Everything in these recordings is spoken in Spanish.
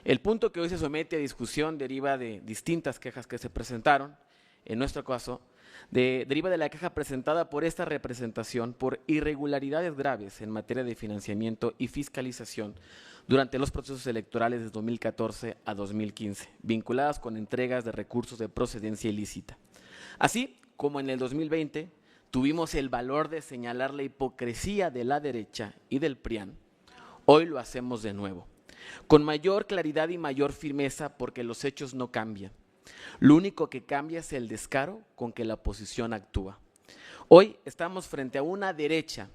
El punto que hoy se somete a discusión deriva de distintas quejas que se presentaron, en nuestro caso, deriva de la queja presentada por esta representación por irregularidades graves en materia de financiamiento y fiscalización durante los procesos electorales de 2014 a 2015, vinculadas con entregas de recursos de procedencia ilícita. Así como en el 2020 tuvimos el valor de señalar la hipocresía de la derecha y del PRIAN, hoy lo hacemos de nuevo, con mayor claridad y mayor firmeza porque los hechos no cambian. Lo único que cambia es el descaro con que la oposición actúa. Hoy estamos frente a una derecha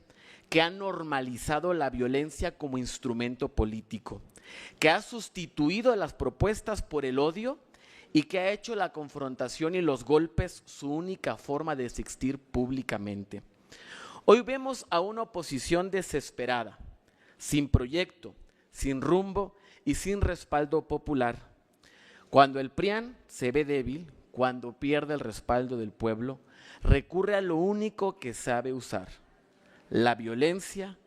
que ha normalizado la violencia como instrumento político, que ha sustituido las propuestas por el odio y que ha hecho la confrontación y los golpes su única forma de existir públicamente. Hoy vemos a una oposición desesperada, sin proyecto, sin rumbo y sin respaldo popular. Cuando el PRIAN se ve débil, cuando pierde el respaldo del pueblo, recurre a lo único que sabe usar: la violencia,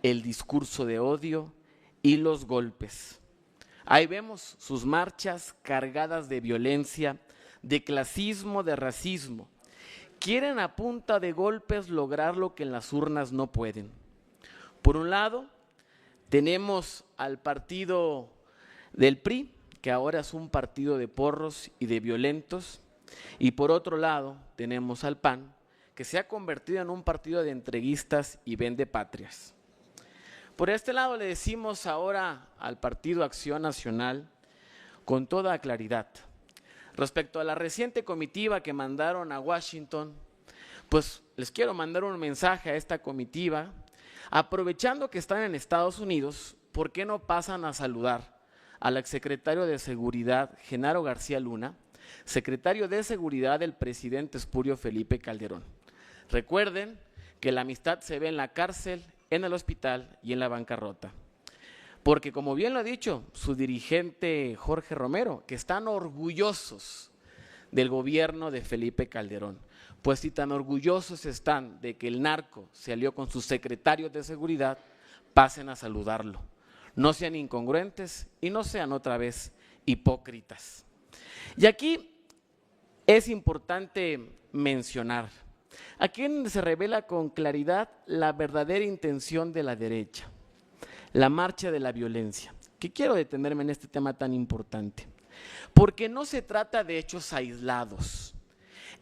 el discurso de odio y los golpes. Ahí vemos sus marchas cargadas de violencia, de clasismo, de racismo. Quieren a punta de golpes lograr lo que en las urnas no pueden. Por un lado, tenemos al partido del PRI, que ahora es un partido de porros y de violentos, y por otro lado tenemos al PAN, que se ha convertido en un partido de entreguistas y vendepatrias. Por este lado le decimos ahora al Partido Acción Nacional con toda claridad, respecto a la reciente comitiva que mandaron a Washington, pues les quiero mandar un mensaje a esta comitiva, aprovechando que están en Estados Unidos, ¿por qué no pasan a saludar al exsecretario de Seguridad, Genaro García Luna, secretario de Seguridad del presidente espurio Felipe Calderón? Recuerden que la amistad se ve en la cárcel, en el hospital y en la bancarrota. Porque como bien lo ha dicho su dirigente Jorge Romero, que están orgullosos del gobierno de Felipe Calderón. Pues si tan orgullosos están de que el narco se alió con sus secretarios de seguridad, pasen a saludarlo. No sean incongruentes y no sean otra vez hipócritas. Y aquí es importante mencionar, aquí se revela con claridad la verdadera intención de la derecha, la marcha de la violencia, que quiero detenerme en este tema tan importante, porque no se trata de hechos aislados,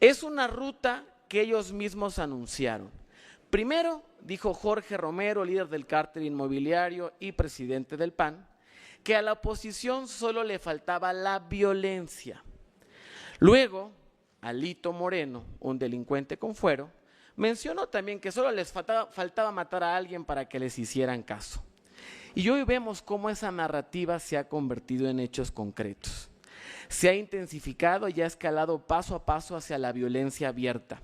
es una ruta que ellos mismos anunciaron. Primero, dijo Jorge Romero, líder del cártel inmobiliario y presidente del PAN, que a la oposición solo le faltaba la violencia. Luego, Alito Moreno, un delincuente con fuero, mencionó también que solo les faltaba matar a alguien para que les hicieran caso. Y hoy vemos cómo esa narrativa se ha convertido en hechos concretos. Se ha intensificado y ha escalado paso a paso hacia la violencia abierta.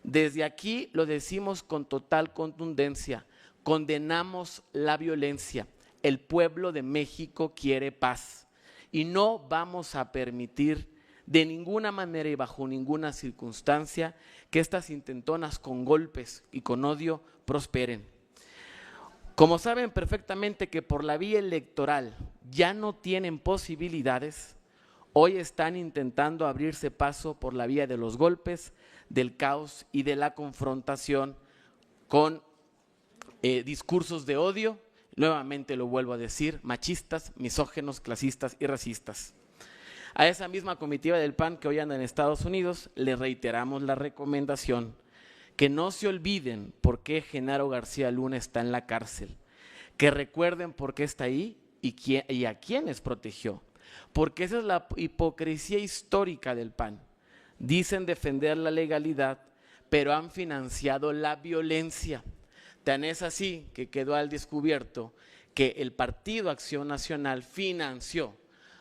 Desde aquí lo decimos con total contundencia, condenamos la violencia. El pueblo de México quiere paz y no vamos a permitir de ninguna manera y bajo ninguna circunstancia que estas intentonas con golpes y con odio prosperen. Como saben perfectamente que por la vía electoral ya no tienen posibilidades, hoy están intentando abrirse paso por la vía de los golpes, del caos y de la confrontación con discursos de odio, nuevamente lo vuelvo a decir, machistas, misóginos, clasistas y racistas. A esa misma comitiva del PAN que hoy anda en Estados Unidos, le reiteramos la recomendación que no se olviden por qué Genaro García Luna está en la cárcel, que recuerden por qué está ahí y a quiénes protegió, porque esa es la hipocresía histórica del PAN. Dicen defender la legalidad, pero han financiado la violencia. Tan es así que quedó al descubierto que el Partido Acción Nacional financió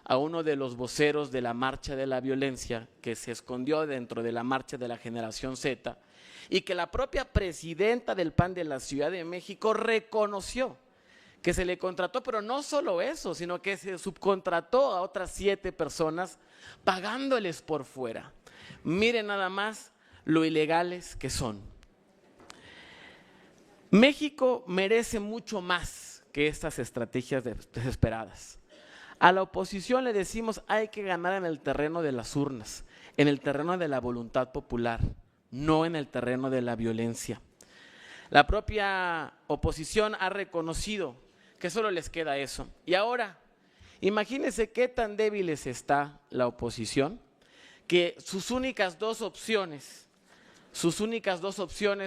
a uno de los voceros de la Marcha de la Violencia, que se escondió dentro de la Marcha de la Generación Z, y que la propia presidenta del PAN de la Ciudad de México reconoció que se le contrató, pero no solo eso, sino que se subcontrató a otras 7 personas pagándoles por fuera. Miren nada más lo ilegales que son. México merece mucho más que estas estrategias desesperadas. A la oposición le decimos hay que ganar en el terreno de las urnas, en el terreno de la voluntad popular, no en el terreno de la violencia. La propia oposición ha reconocido que solo les queda eso. Y ahora, imagínense qué tan débiles está la oposición, que sus únicas dos opciones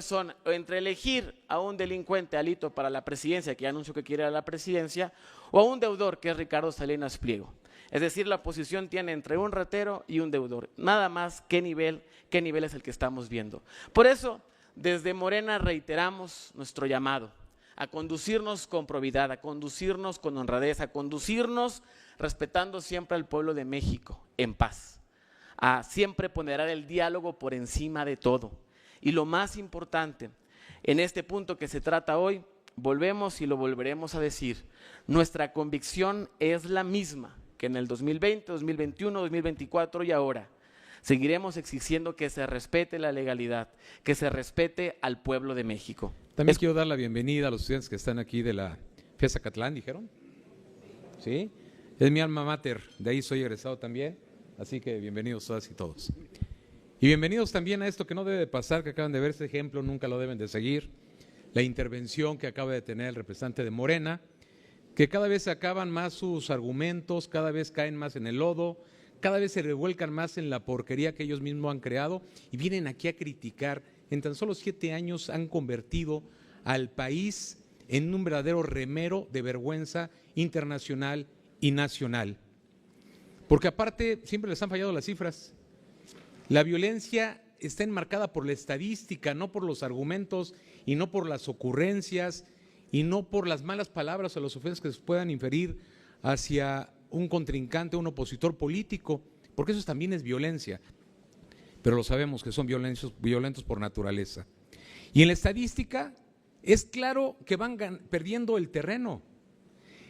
son entre elegir a un delincuente Alito para la presidencia, que ya anunció que quiere a la presidencia, o a un deudor, que es Ricardo Salinas Pliego. Es decir, la oposición tiene entre un ratero y un deudor. Nada más, qué nivel es el que estamos viendo. Por eso, desde Morena reiteramos nuestro llamado a conducirnos con probidad, a conducirnos con honradez, a conducirnos respetando siempre al pueblo de México en paz, a siempre ponderar el diálogo por encima de todo. Y lo más importante, en este punto que se trata hoy, volvemos y lo volveremos a decir, nuestra convicción es la misma que en el 2020, 2021, 2024 y ahora. Seguiremos exigiendo que se respete la legalidad, que se respete al pueblo de México. También quiero dar la bienvenida a los estudiantes que están aquí de la FES Zacatlán, ¿dijeron? ¿Sí? Es mi alma mater, de ahí soy egresado también, así que bienvenidos todas y todos. Y bienvenidos también a esto que no debe de pasar, que acaban de ver este ejemplo, nunca lo deben de seguir, la intervención que acaba de tener el representante de Morena, que cada vez acaban más sus argumentos, cada vez caen más en el lodo, cada vez se revuelcan más en la porquería que ellos mismos han creado y vienen aquí a criticar. En tan solo 7 años han convertido al país en un verdadero remero de vergüenza internacional y nacional. Porque aparte siempre les han fallado las cifras. La violencia está enmarcada por la estadística, no por los argumentos y no por las ocurrencias y no por las malas palabras o las ofensas que se puedan inferir hacia un contrincante, un opositor político, porque eso también es violencia, pero lo sabemos que son violentos por naturaleza. Y en la estadística es claro que van perdiendo el terreno,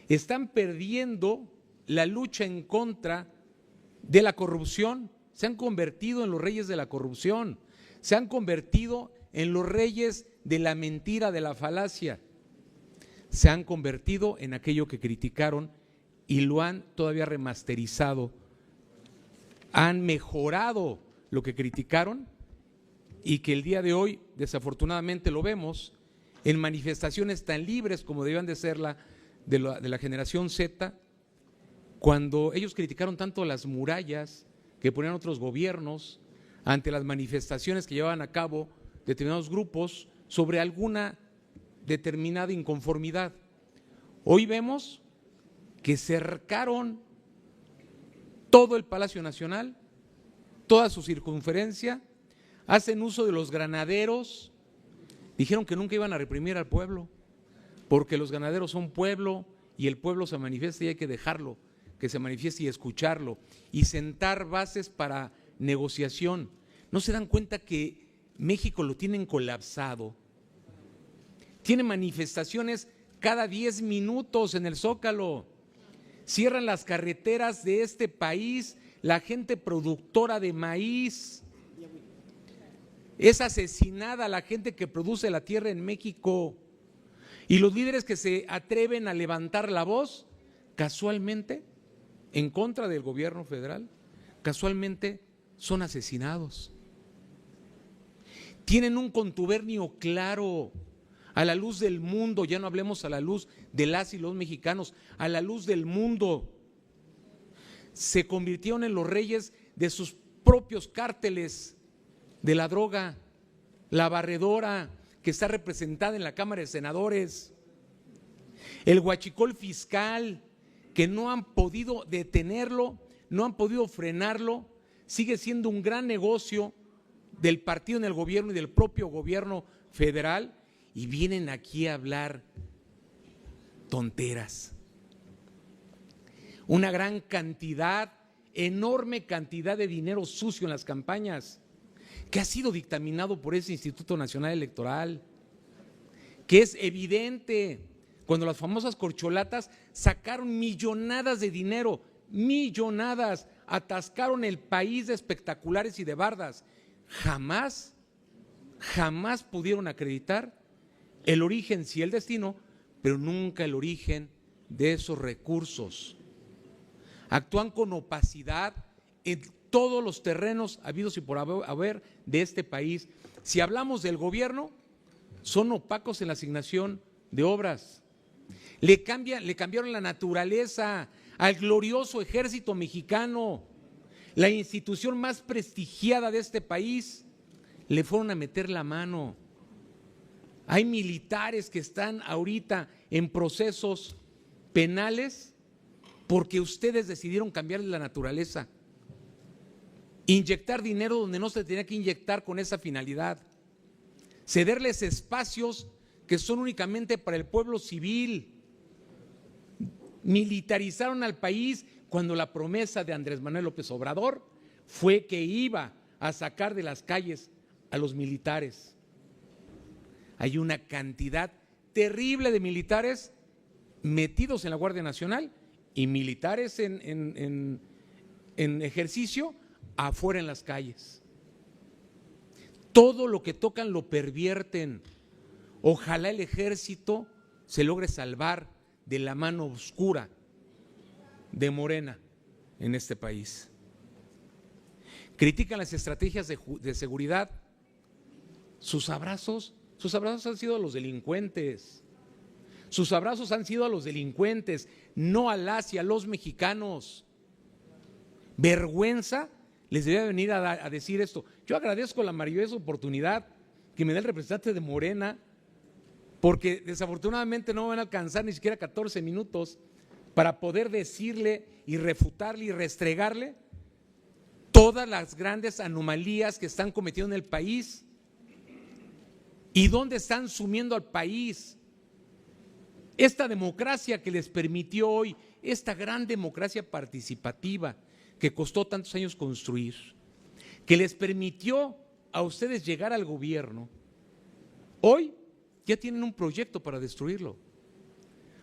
están perdiendo la lucha en contra de la corrupción, se han convertido en los reyes de la corrupción, se han convertido en los reyes de la mentira, de la falacia, se han convertido en aquello que criticaron y lo han todavía remasterizado, han mejorado lo que criticaron y que el día de hoy desafortunadamente lo vemos en manifestaciones tan libres como debían de ser de la generación Z, cuando ellos criticaron tanto las murallas que ponían otros gobiernos ante las manifestaciones que llevaban a cabo determinados grupos sobre alguna determinada inconformidad. Hoy vemos que cercaron todo el Palacio Nacional, toda su circunferencia, hacen uso de los granaderos, dijeron que nunca iban a reprimir al pueblo, porque los granaderos son pueblo y el pueblo se manifiesta y hay que dejarlo, que se manifieste y escucharlo y sentar bases para negociación. ¿No se dan cuenta que México lo tienen colapsado? Tiene manifestaciones cada 10 minutos en el Zócalo. Cierran las carreteras de este país, la gente productora de maíz. Es asesinada la gente que produce la tierra en México. Y los líderes que se atreven a levantar la voz, casualmente, en contra del gobierno federal, casualmente son asesinados. Tienen un contubernio claro. A la luz del mundo, ya no hablemos a la luz de las y los mexicanos, a la luz del mundo, se convirtieron en los reyes de sus propios cárteles de la droga, la barredora que está representada en la Cámara de Senadores, el huachicol fiscal que no han podido detenerlo, no han podido frenarlo, sigue siendo un gran negocio del partido en el gobierno y del propio gobierno federal. Y vienen aquí a hablar tonteras. Una gran cantidad, enorme cantidad de dinero sucio en las campañas, que ha sido dictaminado por ese Instituto Nacional Electoral, que es evidente cuando las famosas corcholatas sacaron millonadas de dinero, millonadas, atascaron el país de espectaculares y de bardas. Jamás pudieron acreditar el origen, sí el destino, pero nunca el origen de esos recursos. actúan con opacidad en todos los terrenos habidos y por haber de este país. Si hablamos del gobierno, son opacos en la asignación de obras. Le cambiaron la naturaleza al glorioso ejército mexicano, la institución más prestigiada de este país. Le fueron a meter la mano. Hay militares que están ahorita en procesos penales porque ustedes decidieron cambiarle la naturaleza, inyectar dinero donde no se tenía que inyectar con esa finalidad, cederles espacios que son únicamente para el pueblo civil. Militarizaron al país cuando la promesa de Andrés Manuel López Obrador fue que iba a sacar de las calles a los militares. Hay una cantidad terrible de militares metidos en la Guardia Nacional y militares en ejercicio afuera en las calles. Todo lo que tocan lo pervierten. Ojalá el ejército se logre salvar de la mano oscura de Morena en este país. Critican las estrategias de seguridad. Sus abrazos han sido a los delincuentes. Sus abrazos han sido a los delincuentes, no a las y a los mexicanos. Vergüenza les debe venir a decir esto. Yo agradezco la maravillosa oportunidad que me da el representante de Morena, porque desafortunadamente no van a alcanzar ni siquiera 14 minutos para poder decirle y refutarle y restregarle todas las grandes anomalías que están cometiendo en el país y dónde están sumiendo al país. Esta democracia que les permitió hoy, esta gran democracia participativa que costó tantos años construir, que les permitió a ustedes llegar al gobierno, hoy ya tienen un proyecto para destruirlo.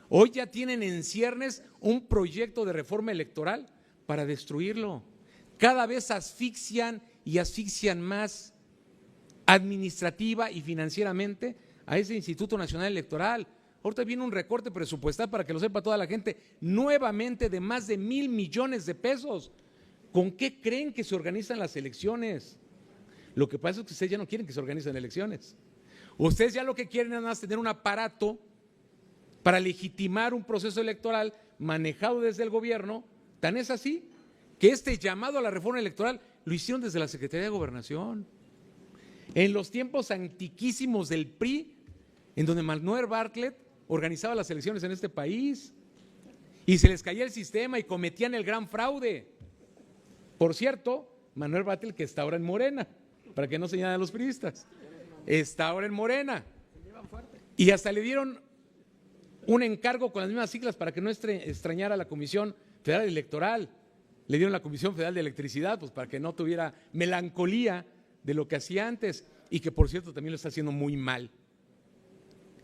Hoy ya tienen en ciernes un proyecto de reforma electoral para destruirlo. Cada vez asfixian y asfixian más administrativa y financieramente a ese Instituto Nacional Electoral. Ahorita viene un recorte presupuestal, para que lo sepa toda la gente, nuevamente de más de 1,000 millones de pesos. ¿Con qué creen que se organizan las elecciones? Lo que pasa es que ustedes ya no quieren que se organicen elecciones. Ustedes ya lo que quieren es más tener un aparato para legitimar un proceso electoral manejado desde el gobierno. Tan es así que este llamado a la reforma electoral lo hicieron desde la Secretaría de Gobernación. En los tiempos antiquísimos del PRI, en donde Manuel Bartlett organizaba las elecciones en este país y se les caía el sistema y cometían el gran fraude. Por cierto, Manuel Bartlett, que está ahora en Morena, para que no señalen a los priistas, está ahora en Morena y hasta le dieron un encargo con las mismas siglas para que no extrañara a la Comisión Federal Electoral. Le dieron la Comisión Federal de Electricidad, pues para que no tuviera melancolía de lo que hacía antes, y que por cierto también lo está haciendo muy mal.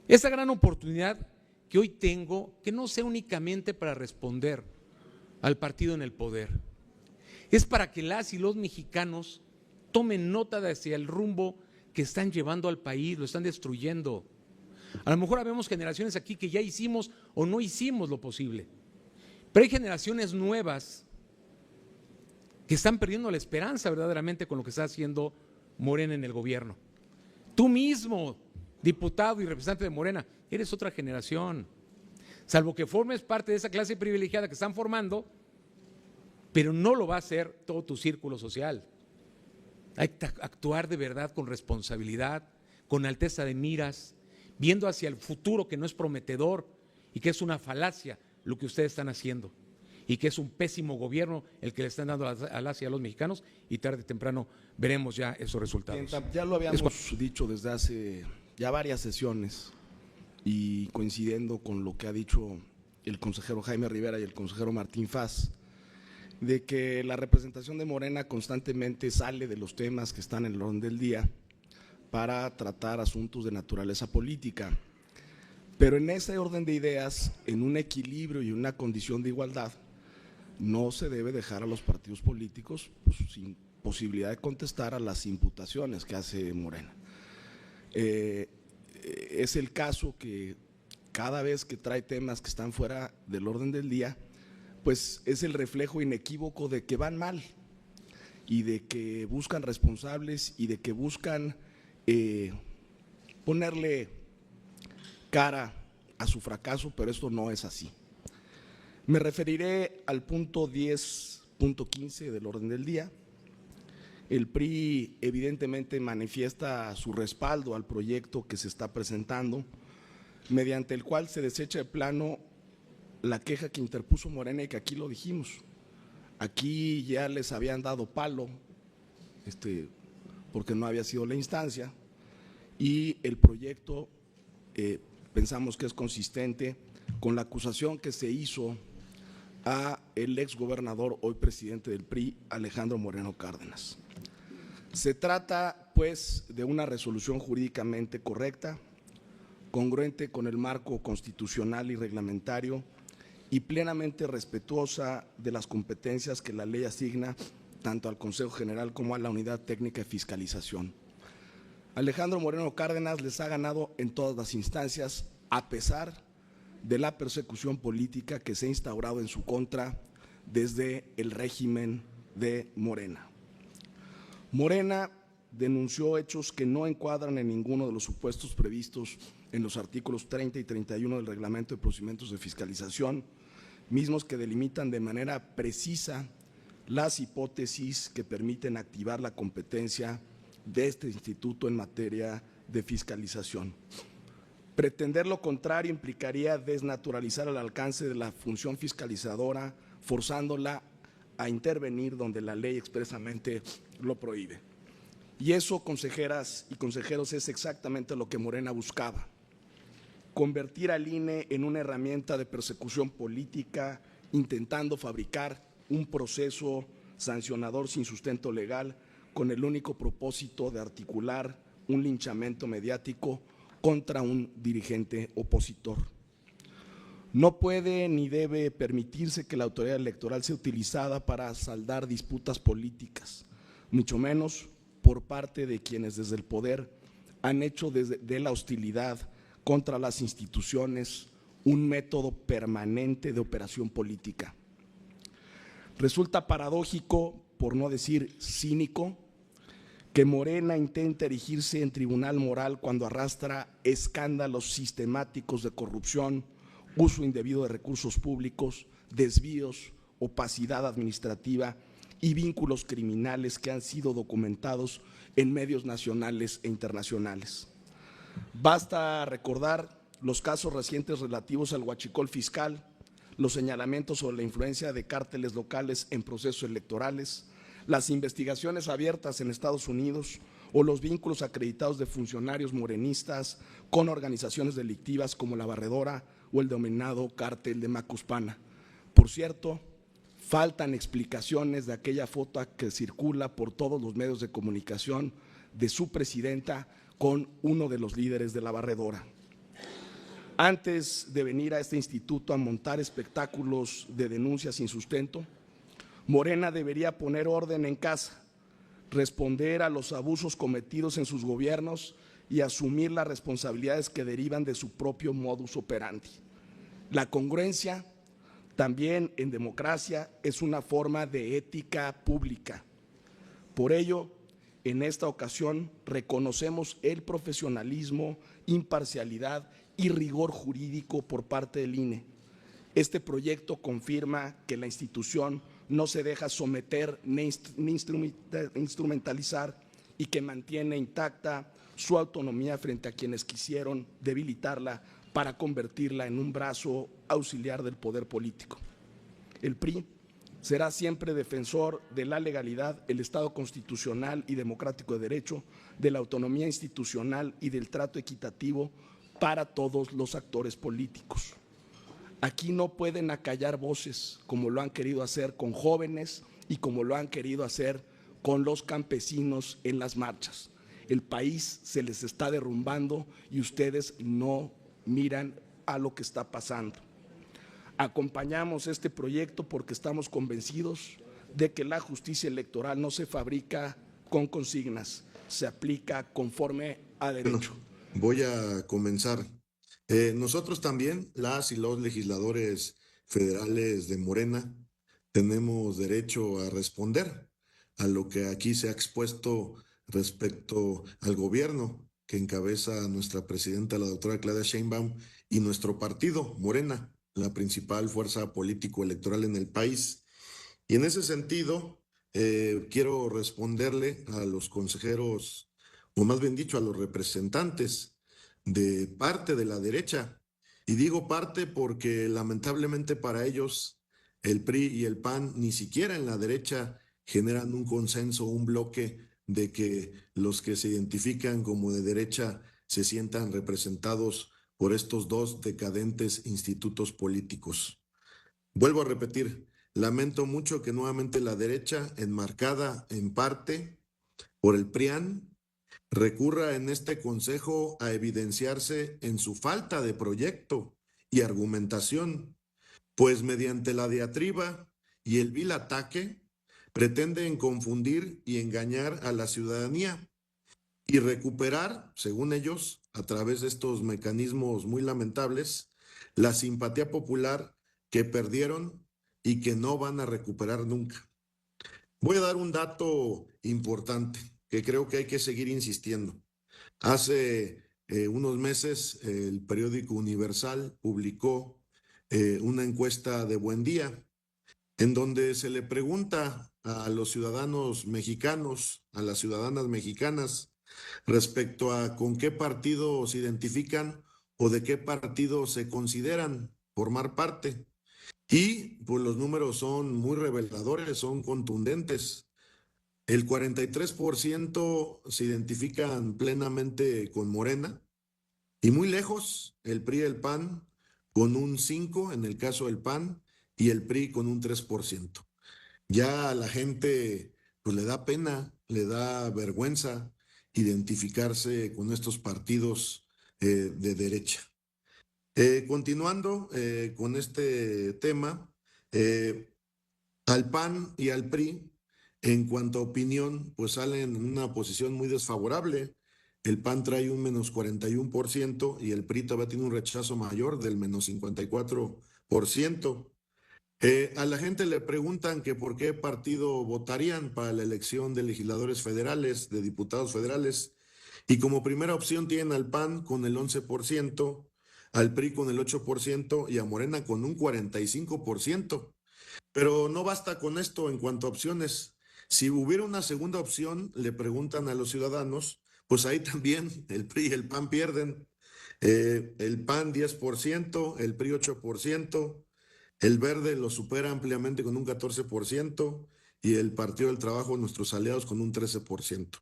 Esa gran oportunidad que hoy tengo, que no sea únicamente para responder al partido en el poder, es para que las y los mexicanos tomen nota de hacia el rumbo que están llevando al país, lo están destruyendo. A lo mejor habemos generaciones aquí que ya hicimos o no hicimos lo posible, pero hay generaciones nuevas que están perdiendo la esperanza verdaderamente con lo que está haciendo Morena en el gobierno. Tú mismo, diputado y representante de Morena, eres otra generación, salvo que formes parte de esa clase privilegiada que están formando, pero no lo va a hacer todo tu círculo social. Hay que actuar de verdad con responsabilidad, con alteza de miras, viendo hacia el futuro, que no es prometedor y que es una falacia lo que ustedes están haciendo, y que es un pésimo gobierno el que le están dando a las y a los mexicanos, y tarde o temprano veremos ya esos resultados. Ya lo habíamos dicho desde hace ya varias sesiones, y coincidiendo con lo que ha dicho el consejero Jaime Rivera y el consejero Martín Faz, de que la representación de Morena constantemente sale de los temas que están en el orden del día para tratar asuntos de naturaleza política, pero en ese orden de ideas, en un equilibrio y una condición de igualdad, no se debe dejar a los partidos políticos pues, sin posibilidad de contestar a las imputaciones que hace Morena. Es el caso que cada vez que trae temas que están fuera del orden del día, pues es el reflejo inequívoco de que van mal y de que buscan responsables y de que buscan ponerle cara a su fracaso, pero esto no es así. Me referiré al punto 10.15 del orden del día. El PRI evidentemente manifiesta su respaldo al proyecto que se está presentando, mediante el cual se desecha de plano la queja que interpuso Morena y que aquí lo dijimos. Aquí ya les habían dado palo, porque no había sido la instancia, y el proyecto pensamos que es consistente con la acusación que se hizo a el exgobernador, hoy presidente del PRI, Alejandro Moreno Cárdenas. Se trata, pues, de una resolución jurídicamente correcta, congruente con el marco constitucional y reglamentario y plenamente respetuosa de las competencias que la ley asigna tanto al Consejo General como a la Unidad Técnica de Fiscalización. Alejandro Moreno Cárdenas les ha ganado en todas las instancias, a pesar de la persecución política que se ha instaurado en su contra desde el régimen de Morena. Morena denunció hechos que no encuadran en ninguno de los supuestos previstos en los artículos 30 y 31 del Reglamento de Procedimientos de Fiscalización, mismos que delimitan de manera precisa las hipótesis que permiten activar la competencia de este instituto en materia de fiscalización. Pretender lo contrario implicaría desnaturalizar el alcance de la función fiscalizadora, forzándola a intervenir donde la ley expresamente lo prohíbe. Y eso, consejeras y consejeros, es exactamente lo que Morena buscaba: convertir al INE en una herramienta de persecución política, intentando fabricar un proceso sancionador sin sustento legal con el único propósito de articular un linchamiento mediático contra un dirigente opositor. No puede ni debe permitirse que la autoridad electoral sea utilizada para saldar disputas políticas, mucho menos por parte de quienes desde el poder han hecho de la hostilidad contra las instituciones un método permanente de operación política. Resulta paradójico, por no decir cínico, que Morena intenta erigirse en tribunal moral cuando arrastra escándalos sistemáticos de corrupción, uso indebido de recursos públicos, desvíos, opacidad administrativa y vínculos criminales que han sido documentados en medios nacionales e internacionales. Basta recordar los casos recientes relativos al huachicol fiscal, los señalamientos sobre la influencia de cárteles locales en procesos electorales, las investigaciones abiertas en Estados Unidos o los vínculos acreditados de funcionarios morenistas con organizaciones delictivas como La Barredora o el denominado cártel de Macuspana. Por cierto, faltan explicaciones de aquella foto que circula por todos los medios de comunicación de su presidenta con uno de los líderes de La Barredora. Antes de venir a este instituto a montar espectáculos de denuncias sin sustento, Morena debería poner orden en casa, responder a los abusos cometidos en sus gobiernos y asumir las responsabilidades que derivan de su propio modus operandi. La congruencia, también en democracia, es una forma de ética pública. Por ello, en esta ocasión reconocemos el profesionalismo, imparcialidad y rigor jurídico por parte del INE. Este proyecto confirma que la institución no se deja someter ni instrumentalizar y que mantiene intacta su autonomía frente a quienes quisieron debilitarla para convertirla en un brazo auxiliar del poder político. El PRI será siempre defensor de la legalidad, el Estado constitucional y democrático de derecho, de la autonomía institucional y del trato equitativo para todos los actores políticos. Aquí no pueden acallar voces como lo han querido hacer con jóvenes y como lo han querido hacer con los campesinos en las marchas. El país se les está derrumbando y ustedes no miran a lo que está pasando. Acompañamos este proyecto porque estamos convencidos de que la justicia electoral no se fabrica con consignas, se aplica conforme a derecho. Bueno, voy a comenzar. Nosotros también, las y los legisladores federales de Morena, tenemos derecho a responder a lo que aquí se ha expuesto respecto al gobierno que encabeza nuestra presidenta, la doctora Claudia Sheinbaum, y nuestro partido, Morena, la principal fuerza político-electoral en el país. Y en ese sentido, quiero responderle a los consejeros, o más bien dicho, a los representantes de parte de la derecha. Y digo parte porque lamentablemente para ellos el PRI y el PAN ni siquiera en la derecha generan un consenso, un bloque de que los que se identifican como de derecha se sientan representados por estos dos decadentes institutos políticos. Vuelvo a repetir, lamento mucho que nuevamente la derecha, enmarcada en parte por el PRIAN, recurra en este consejo a evidenciarse en su falta de proyecto y argumentación, pues mediante la diatriba y el vil ataque pretenden confundir y engañar a la ciudadanía y recuperar, según ellos, a través de estos mecanismos muy lamentables, la simpatía popular que perdieron y que no van a recuperar nunca. Voy a dar un dato importante que creo que hay que seguir insistiendo. Hace unos meses el periódico Universal publicó una encuesta de Buen Día en donde se le pregunta a los ciudadanos mexicanos, a las ciudadanas mexicanas, respecto a con qué partido se identifican o de qué partido se consideran formar parte. Y pues los números son muy reveladores, son contundentes. El 43% se identifican plenamente con Morena y muy lejos el PRI y el PAN con un 5% en el caso del PAN y el PRI con un 3%. Ya a la gente pues le da pena, le da vergüenza identificarse con estos partidos de derecha. Continuando con este tema, al PAN y al PRI, en cuanto a opinión, pues salen en una posición muy desfavorable. El PAN trae un menos 41% y el PRI todavía tiene un rechazo mayor del menos 54%. A la gente le preguntan que por qué partido votarían para la elección de legisladores federales, de diputados federales, y como primera opción tienen al PAN con el 11%, al PRI con el 8% y a Morena con un 45%. Pero no basta con esto en cuanto a opciones. Si hubiera una segunda opción, le preguntan a los ciudadanos, pues ahí también el PRI y el PAN pierden. El PAN 10%, el PRI 8%, el Verde lo supera ampliamente con un 14% y el Partido del Trabajo, nuestros aliados, con un 13%.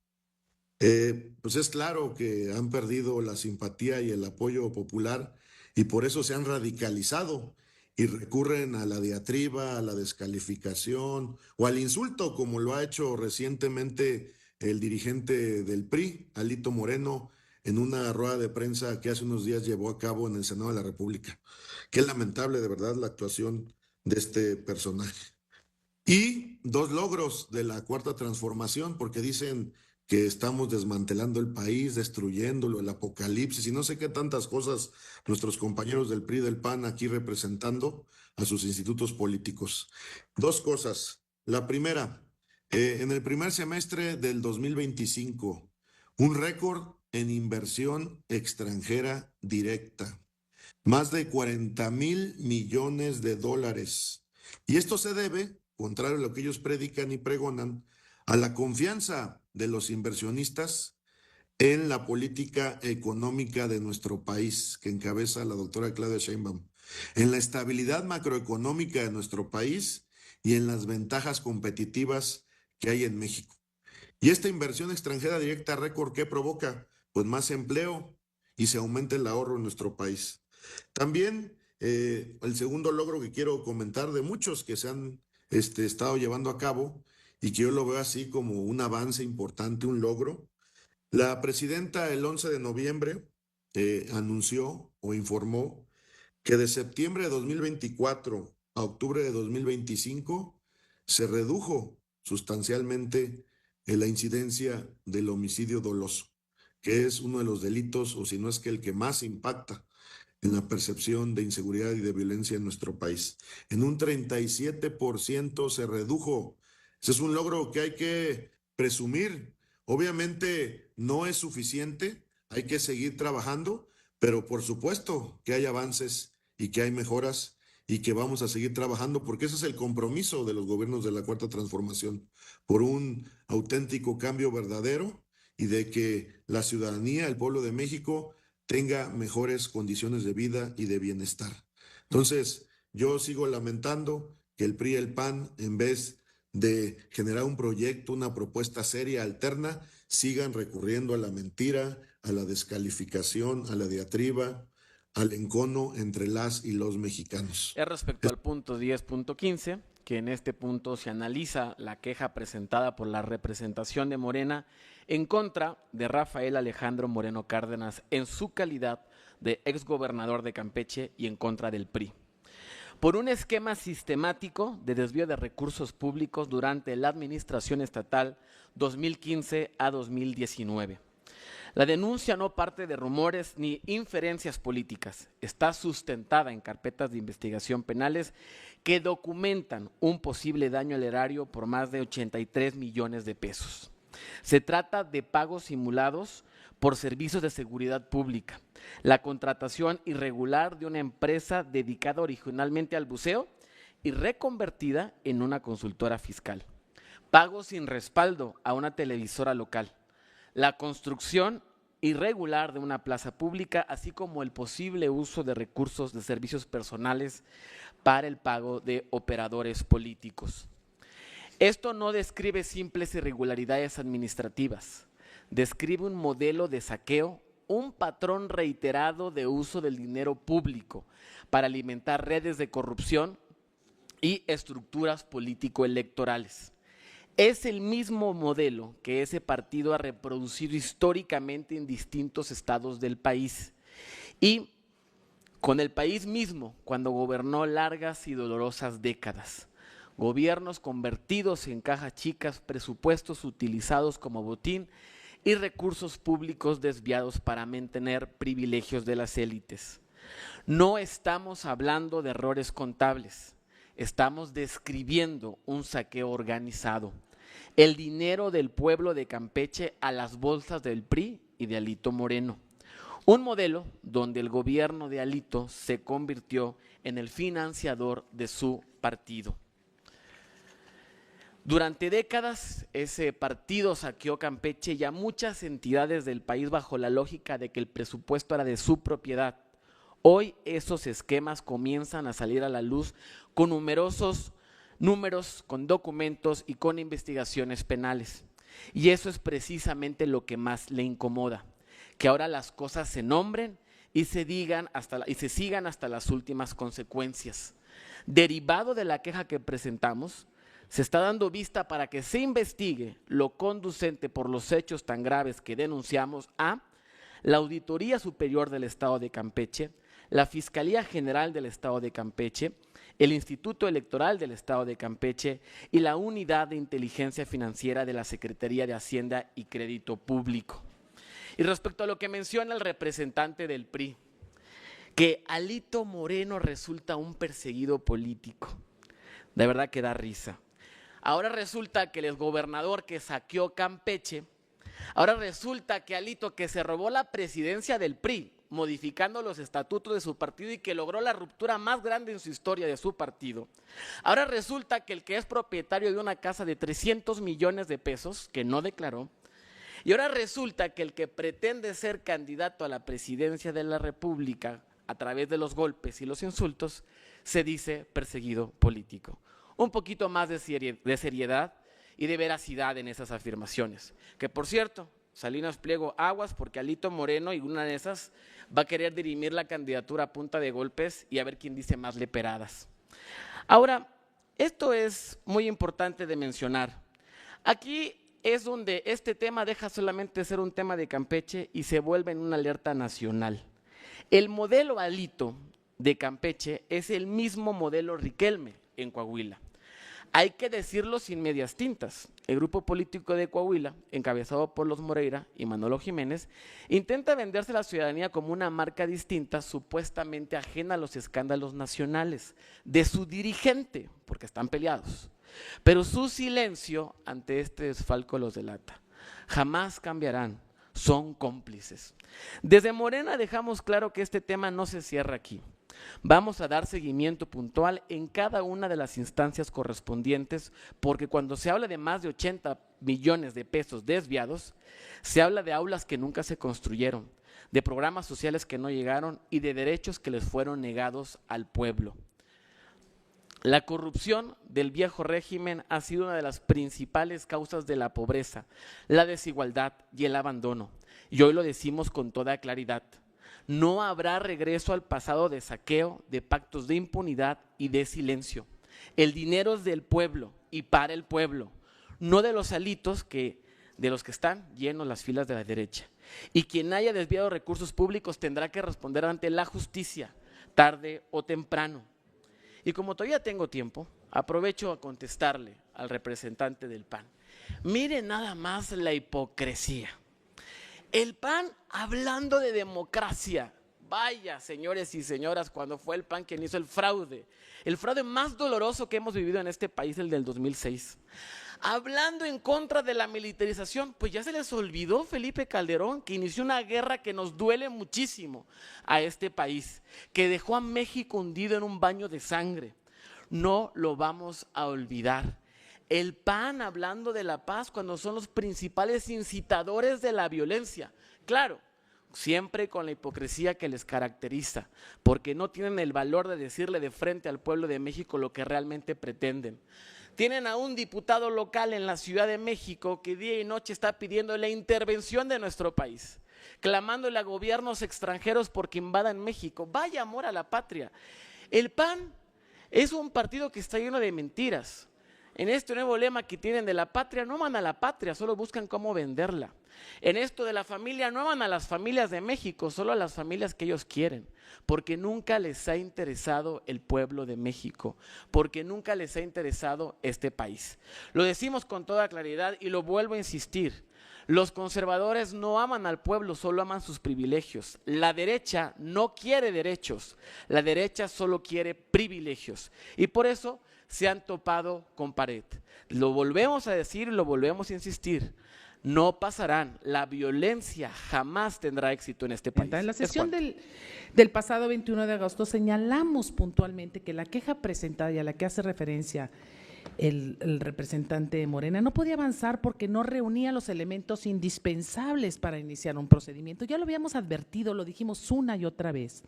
Pues es claro que han perdido la simpatía y el apoyo popular y por eso se han radicalizado y recurren a la diatriba, a la descalificación o al insulto, como lo ha hecho recientemente el dirigente del PRI, Alito Moreno, en una rueda de prensa que hace unos días llevó a cabo en el Senado de la República. Qué lamentable, de verdad, la actuación de este personaje. Y dos logros de la cuarta transformación, porque dicen que estamos desmantelando el país, destruyéndolo, el apocalipsis y no sé qué tantas cosas nuestros compañeros del PRI y del PAN aquí representando a sus institutos políticos. Dos cosas. La primera, en el primer semestre del 2025, un récord en inversión extranjera directa, más de 40,000 millones de dólares. Y esto se debe, contrario a lo que ellos predican y pregonan, a la confianza de los inversionistas en la política económica de nuestro país, que encabeza la doctora Claudia Sheinbaum, en la estabilidad macroeconómica de nuestro país y en las ventajas competitivas que hay en México. Y esta inversión extranjera directa récord, ¿qué provoca? Pues más empleo y se aumenta el ahorro en nuestro país. También el segundo logro que quiero comentar de muchos que se han estado llevando a cabo y que yo lo veo así como un avance importante, un logro. La presidenta el 11 de noviembre anunció o informó que de septiembre de 2024 a octubre de 2025 se redujo sustancialmente la incidencia del homicidio doloso, que es uno de los delitos, o si no es que el que más impacta en la percepción de inseguridad y de violencia en nuestro país. En un 37% se redujo. Ese es un logro que hay que presumir. Obviamente no es suficiente, hay que seguir trabajando, pero por supuesto que hay avances y que hay mejoras y que vamos a seguir trabajando, porque ese es el compromiso de los gobiernos de la Cuarta Transformación, por un auténtico cambio verdadero y de que la ciudadanía, el pueblo de México, tenga mejores condiciones de vida y de bienestar. Entonces, yo sigo lamentando que el PRI y el PAN, en vez de generar un proyecto, una propuesta seria, alterna, sigan recurriendo a la mentira, a la descalificación, a la diatriba, al encono entre las y los mexicanos. Es respecto al punto 10.15, que en este punto se analiza la queja presentada por la representación de Morena en contra de Rafael Alejandro Moreno Cárdenas en su calidad de exgobernador de Campeche y en contra del PRI, por un esquema sistemático de desvío de recursos públicos durante la administración estatal 2015 a 2019. La denuncia no parte de rumores ni inferencias políticas, está sustentada en carpetas de investigación penales que documentan un posible daño al erario por más de 83 millones de pesos. Se trata de pagos simulados por servicios de seguridad pública, la contratación irregular de una empresa dedicada originalmente al buceo y reconvertida en una consultora fiscal, pagos sin respaldo a una televisora local, la construcción irregular de una plaza pública, así como el posible uso de recursos de servicios personales para el pago de operadores políticos. Esto no describe simples irregularidades administrativas, describe un modelo de saqueo, un patrón reiterado de uso del dinero público para alimentar redes de corrupción y estructuras político-electorales. Es el mismo modelo que ese partido ha reproducido históricamente en distintos estados del país y con el país mismo cuando gobernó largas y dolorosas décadas. Gobiernos convertidos en cajas chicas, presupuestos utilizados como botín y recursos públicos desviados para mantener privilegios de las élites. No estamos hablando de errores contables, estamos describiendo un saqueo organizado. El dinero del pueblo de Campeche a las bolsas del PRI y de Alito Moreno. Un modelo donde el gobierno de Alito se convirtió en el financiador de su partido. Durante décadas, ese partido saqueó Campeche y a muchas entidades del país bajo la lógica de que el presupuesto era de su propiedad. Hoy esos esquemas comienzan a salir a la luz con numerosos números, con documentos y con investigaciones penales. Y eso es precisamente lo que más le incomoda, que ahora las cosas se nombren y se sigan hasta las últimas consecuencias. Derivado de la queja que presentamos, se está dando vista para que se investigue lo conducente por los hechos tan graves que denunciamos a la Auditoría Superior del Estado de Campeche, la Fiscalía General del Estado de Campeche, el Instituto Electoral del Estado de Campeche y la Unidad de Inteligencia Financiera de la Secretaría de Hacienda y Crédito Público. Y respecto a lo que menciona el representante del PRI, que Alito Moreno resulta un perseguido político, de verdad que da risa. Ahora resulta que el exgobernador que saqueó Campeche, ahora resulta que Alito, que se robó la presidencia del PRI, modificando los estatutos de su partido y que logró la ruptura más grande en su historia de su partido. Ahora resulta que el que es propietario de una casa de 300 millones de pesos, que no declaró, y ahora resulta que el que pretende ser candidato a la presidencia de la República a través de los golpes y los insultos, se dice perseguido político. Un poquito más de seriedad y de veracidad en esas afirmaciones. Que por cierto, Salinas Pliego, aguas porque Alito Moreno y una de esas va a querer dirimir la candidatura a punta de golpes y a ver quién dice más leperadas. Ahora, esto es muy importante de mencionar. Aquí es donde este tema deja solamente de ser un tema de Campeche y se vuelve en una alerta nacional. El modelo Alito de Campeche es el mismo modelo Riquelme en Coahuila. Hay que decirlo sin medias tintas. El grupo político de Coahuila, encabezado por los Moreira y Manolo Jiménez, intenta venderse a la ciudadanía como una marca distinta, supuestamente ajena a los escándalos nacionales de su dirigente, porque están peleados. Pero su silencio ante este desfalco los delata. Jamás cambiarán, son cómplices. Desde Morena dejamos claro que este tema no se cierra aquí. Vamos a dar seguimiento puntual en cada una de las instancias correspondientes, porque cuando se habla de más de 80 millones de pesos desviados, se habla de aulas que nunca se construyeron, de programas sociales que no llegaron y de derechos que les fueron negados al pueblo. La corrupción del viejo régimen ha sido una de las principales causas de la pobreza, la desigualdad y el abandono. Y hoy lo decimos con toda claridad. No habrá regreso al pasado de saqueo, de pactos de impunidad y de silencio. El dinero es del pueblo y para el pueblo, no de los alitos de los que están llenos las filas de la derecha. Y quien haya desviado recursos públicos tendrá que responder ante la justicia, tarde o temprano. Y como todavía tengo tiempo, aprovecho a contestarle al representante del PAN. Mire nada más la hipocresía. El PAN hablando de democracia. Vaya, señores y señoras, cuando fue el PAN quien hizo el fraude más doloroso que hemos vivido en este país, el del 2006. Hablando en contra de la militarización, pues ya se les olvidó Felipe Calderón, que inició una guerra que nos duele muchísimo a este país, que dejó a México hundido en un baño de sangre. No lo vamos a olvidar. El PAN hablando de la paz cuando son los principales incitadores de la violencia. Claro, siempre con la hipocresía que les caracteriza, porque no tienen el valor de decirle de frente al pueblo de México lo que realmente pretenden. Tienen a un diputado local en la Ciudad de México que día y noche está pidiendo la intervención de nuestro país, clamándole a gobiernos extranjeros porque invadan México. Vaya amor a la patria. El PAN es un partido que está lleno de mentiras. En este nuevo lema que tienen de la patria, no aman a la patria, solo buscan cómo venderla. En esto de la familia, no aman a las familias de México, solo a las familias que ellos quieren, porque nunca les ha interesado el pueblo de México, porque nunca les ha interesado este país. Lo decimos con toda claridad y lo vuelvo a insistir. Los conservadores no aman al pueblo, solo aman sus privilegios. La derecha no quiere derechos, la derecha solo quiere privilegios. Y por eso se han topado con pared. Lo volvemos a decir y lo volvemos a insistir. No pasarán. La violencia jamás tendrá éxito en este país. En la sesión del pasado 21 de agosto señalamos puntualmente que la queja presentada y a la que hace referencia el representante de Morena no podía avanzar porque no reunía los elementos indispensables para iniciar un procedimiento. Ya lo habíamos advertido, lo dijimos una y otra vez,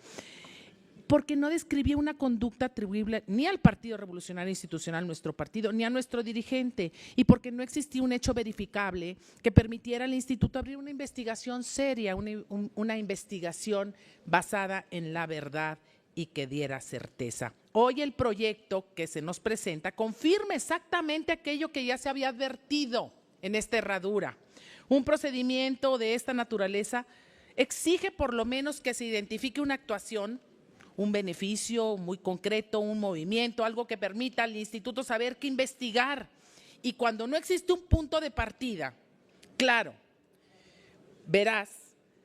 porque no describía una conducta atribuible ni al Partido Revolucionario Institucional, nuestro partido, ni a nuestro dirigente, y porque no existía un hecho verificable que permitiera al instituto abrir una investigación seria, una investigación basada en la verdad y que diera certeza. Hoy el proyecto que se nos presenta confirma exactamente aquello que ya se había advertido en esta herradura. Un procedimiento de esta naturaleza exige por lo menos que se identifique una actuación, un beneficio muy concreto, un movimiento, algo que permita al instituto saber qué investigar. Y cuando no existe un punto de partida, claro, verás,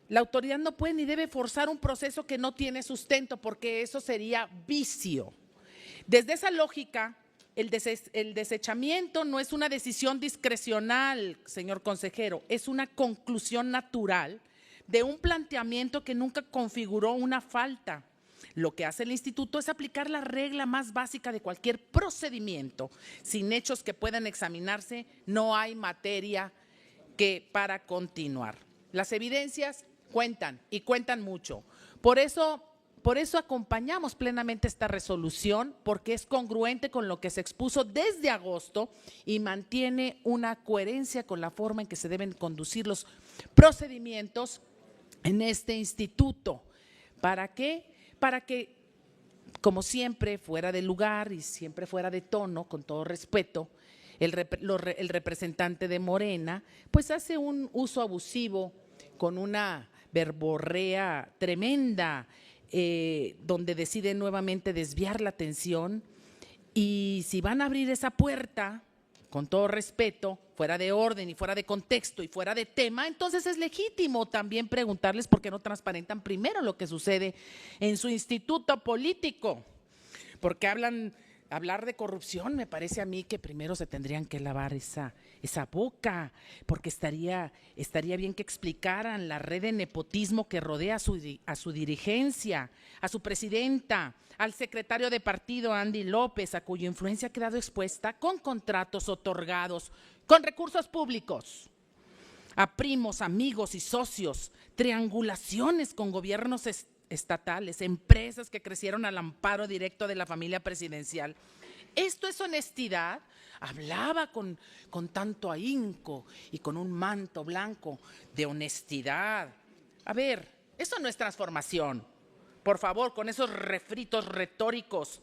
la autoridad no puede ni debe forzar un proceso que no tiene sustento, porque eso sería vicio. Desde esa lógica, el desechamiento no es una decisión discrecional, señor consejero, es una conclusión natural de un planteamiento que nunca configuró una falta. Lo que hace el instituto es aplicar la regla más básica de cualquier procedimiento. Sin hechos que puedan examinarse, no hay materia para continuar. Las evidencias cuentan y cuentan mucho. Por eso acompañamos plenamente esta resolución, porque es congruente con lo que se expuso desde agosto y mantiene una coherencia con la forma en que se deben conducir los procedimientos en este instituto. ¿Para qué? Para que, como siempre, fuera de lugar y siempre fuera de tono, con todo respeto, el representante de Morena, pues hace un uso abusivo con una verborrea tremenda, donde decide nuevamente desviar la atención Y si van a abrir esa puerta, con todo respeto, fuera de orden y fuera de contexto y fuera de tema, entonces es legítimo también preguntarles por qué no transparentan primero lo que sucede en su instituto político. Porque hablar de corrupción, me parece a mí que primero se tendrían que lavar esa boca, porque estaría bien que explicaran la red de nepotismo que rodea a su dirigencia, a su presidenta, al secretario de partido Andy López, a cuya influencia ha quedado expuesta con contratos otorgados, con recursos públicos, a primos, amigos y socios, triangulaciones con gobiernos estatales, empresas que crecieron al amparo directo de la familia presidencial. ¿Esto es honestidad? Hablaba con tanto ahínco y con un manto blanco de honestidad. A ver, eso no es transformación. Por favor, con esos refritos retóricos.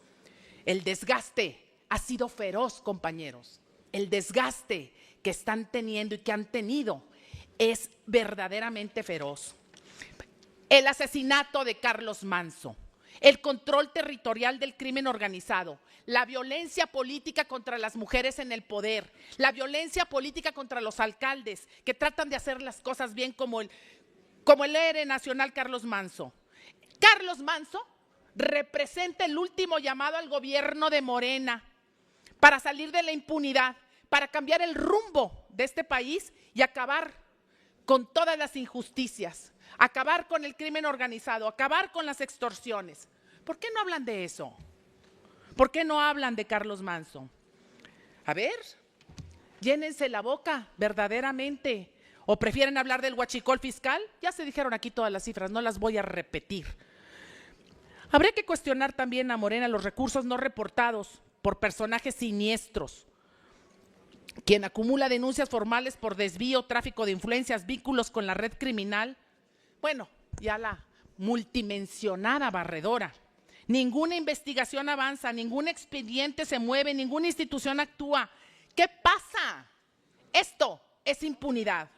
El desgaste ha sido feroz, compañeros. El desgaste que están teniendo y que han tenido es verdaderamente feroz. El asesinato de Carlos Manso, el control territorial del crimen organizado, la violencia política contra las mujeres en el poder, la violencia política contra los alcaldes que tratan de hacer las cosas bien como el héroe nacional Carlos Manso. Carlos Manso representa el último llamado al gobierno de Morena para salir de la impunidad, para cambiar el rumbo de este país y acabar con todas las injusticias, acabar con el crimen organizado, acabar con las extorsiones. ¿Por qué no hablan de eso? ¿Por qué no hablan de Carlos Manso? A ver, llénense la boca verdaderamente. ¿O prefieren hablar del huachicol fiscal? Ya se dijeron aquí todas las cifras, no las voy a repetir. Habría que cuestionar también a Morena los recursos no reportados por personajes siniestros, quien acumula denuncias formales por desvío, tráfico de influencias, vínculos con la red criminal. Bueno, ya la multimensionada barredora. Ninguna investigación avanza, ningún expediente se mueve, ninguna institución actúa. ¿Qué pasa? Esto es impunidad.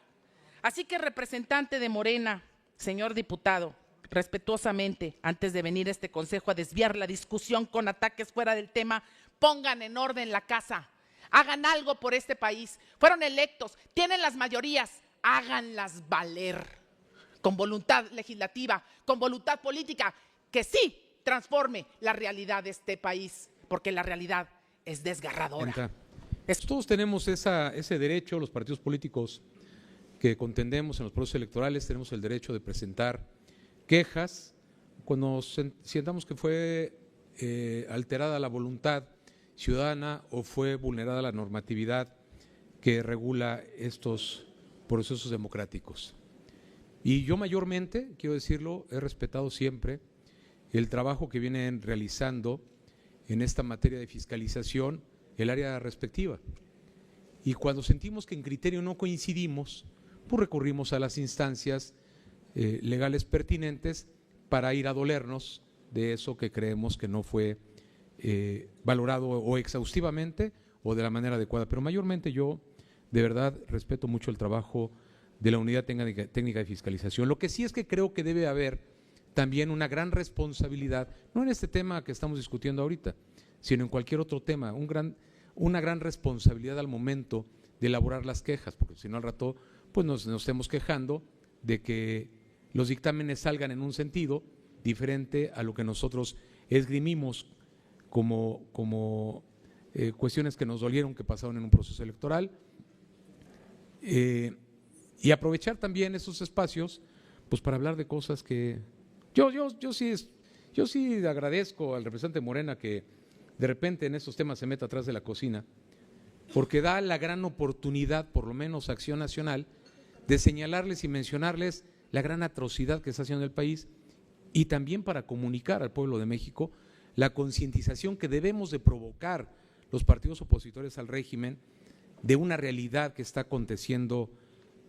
Así que, representante de Morena, señor diputado, respetuosamente, antes de venir a este consejo a desviar la discusión con ataques fuera del tema, pongan en orden la casa, hagan algo por este país. Fueron electos, tienen las mayorías, háganlas valer, con voluntad legislativa, con voluntad política, que sí transforme la realidad de este país, porque la realidad es desgarradora. Todos tenemos ese derecho, los partidos políticos que contendemos en los procesos electorales, tenemos el derecho de presentar quejas cuando sientamos que fue alterada la voluntad ciudadana o fue vulnerada la normatividad que regula estos procesos democráticos. Y yo mayormente, quiero decirlo, he respetado siempre el trabajo que vienen realizando en esta materia de fiscalización el área respectiva. Y cuando sentimos que en criterio no coincidimos, pues recurrimos a las instancias legales pertinentes para ir a dolernos de eso que creemos que no fue valorado o exhaustivamente o de la manera adecuada. Pero mayormente yo de verdad respeto mucho el trabajo de la Unidad Técnica de Fiscalización. Lo que sí es que creo que debe haber también una gran responsabilidad, no en este tema que estamos discutiendo ahorita, sino en cualquier otro tema, una gran responsabilidad al momento de elaborar las quejas, porque si no al rato pues nos estemos quejando de que los dictámenes salgan en un sentido diferente a lo que nosotros esgrimimos como cuestiones que nos dolieron, que pasaron en un proceso electoral, y aprovechar también esos espacios pues para hablar de cosas que yo sí agradezco al representante Morena que de repente en estos temas se meta atrás de la cocina, porque da la gran oportunidad, por lo menos a Acción Nacional, de señalarles y mencionarles la gran atrocidad que está haciendo el país y también para comunicar al pueblo de México la concientización que debemos de provocar los partidos opositores al régimen de una realidad que está aconteciendo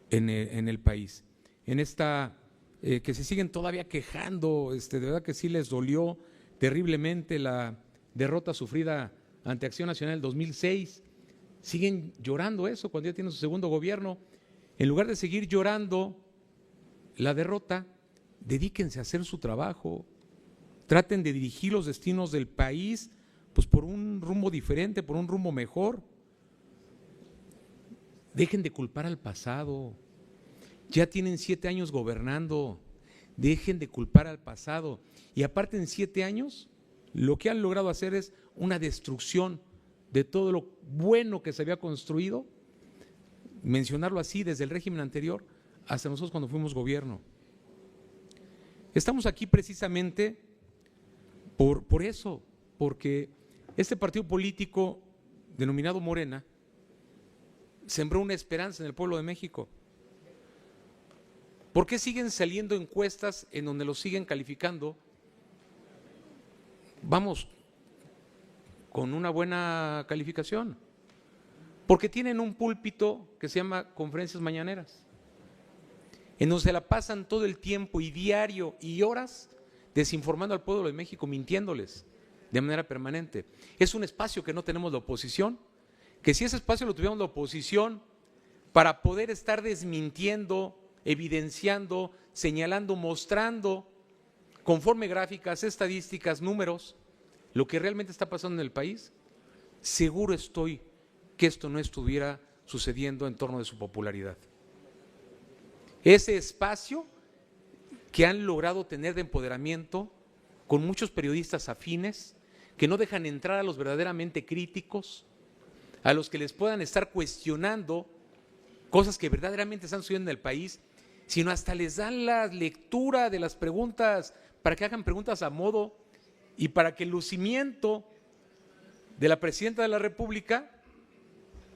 en el país. En esta que se siguen todavía quejando, de verdad que sí les dolió terriblemente la derrota sufrida ante Acción Nacional en 2006, siguen llorando eso cuando ya tienen su segundo gobierno. En lugar de seguir llorando la derrota, dedíquense a hacer su trabajo, traten de dirigir los destinos del país pues por un rumbo diferente, por un rumbo mejor. Dejen de culpar al pasado. Ya tienen 7 años gobernando. Dejen de culpar al pasado. Y aparte, en 7 años, lo que han logrado hacer es una destrucción de todo lo bueno que se había construido, mencionarlo así, desde el régimen anterior hasta nosotros cuando fuimos gobierno. Estamos aquí precisamente por eso, porque este partido político denominado Morena sembró una esperanza en el pueblo de México. ¿Por qué siguen saliendo encuestas en donde los siguen calificando? Vamos, con una buena calificación. Porque tienen un púlpito que se llama conferencias mañaneras, en donde se la pasan todo el tiempo y diario y horas desinformando al pueblo de México, mintiéndoles de manera permanente. Es un espacio que no tenemos la oposición, que si ese espacio lo tuviéramos la oposición para poder estar desmintiendo, evidenciando, señalando, mostrando, conforme gráficas, estadísticas, números, lo que realmente está pasando en el país, seguro estoy que esto no estuviera sucediendo en torno de su popularidad. Ese espacio que han logrado tener de empoderamiento con muchos periodistas afines, que no dejan entrar a los verdaderamente críticos, a los que les puedan estar cuestionando cosas que verdaderamente están sucediendo en el país, sino hasta les dan la lectura de las preguntas para que hagan preguntas a modo y para que el lucimiento de la presidenta de la República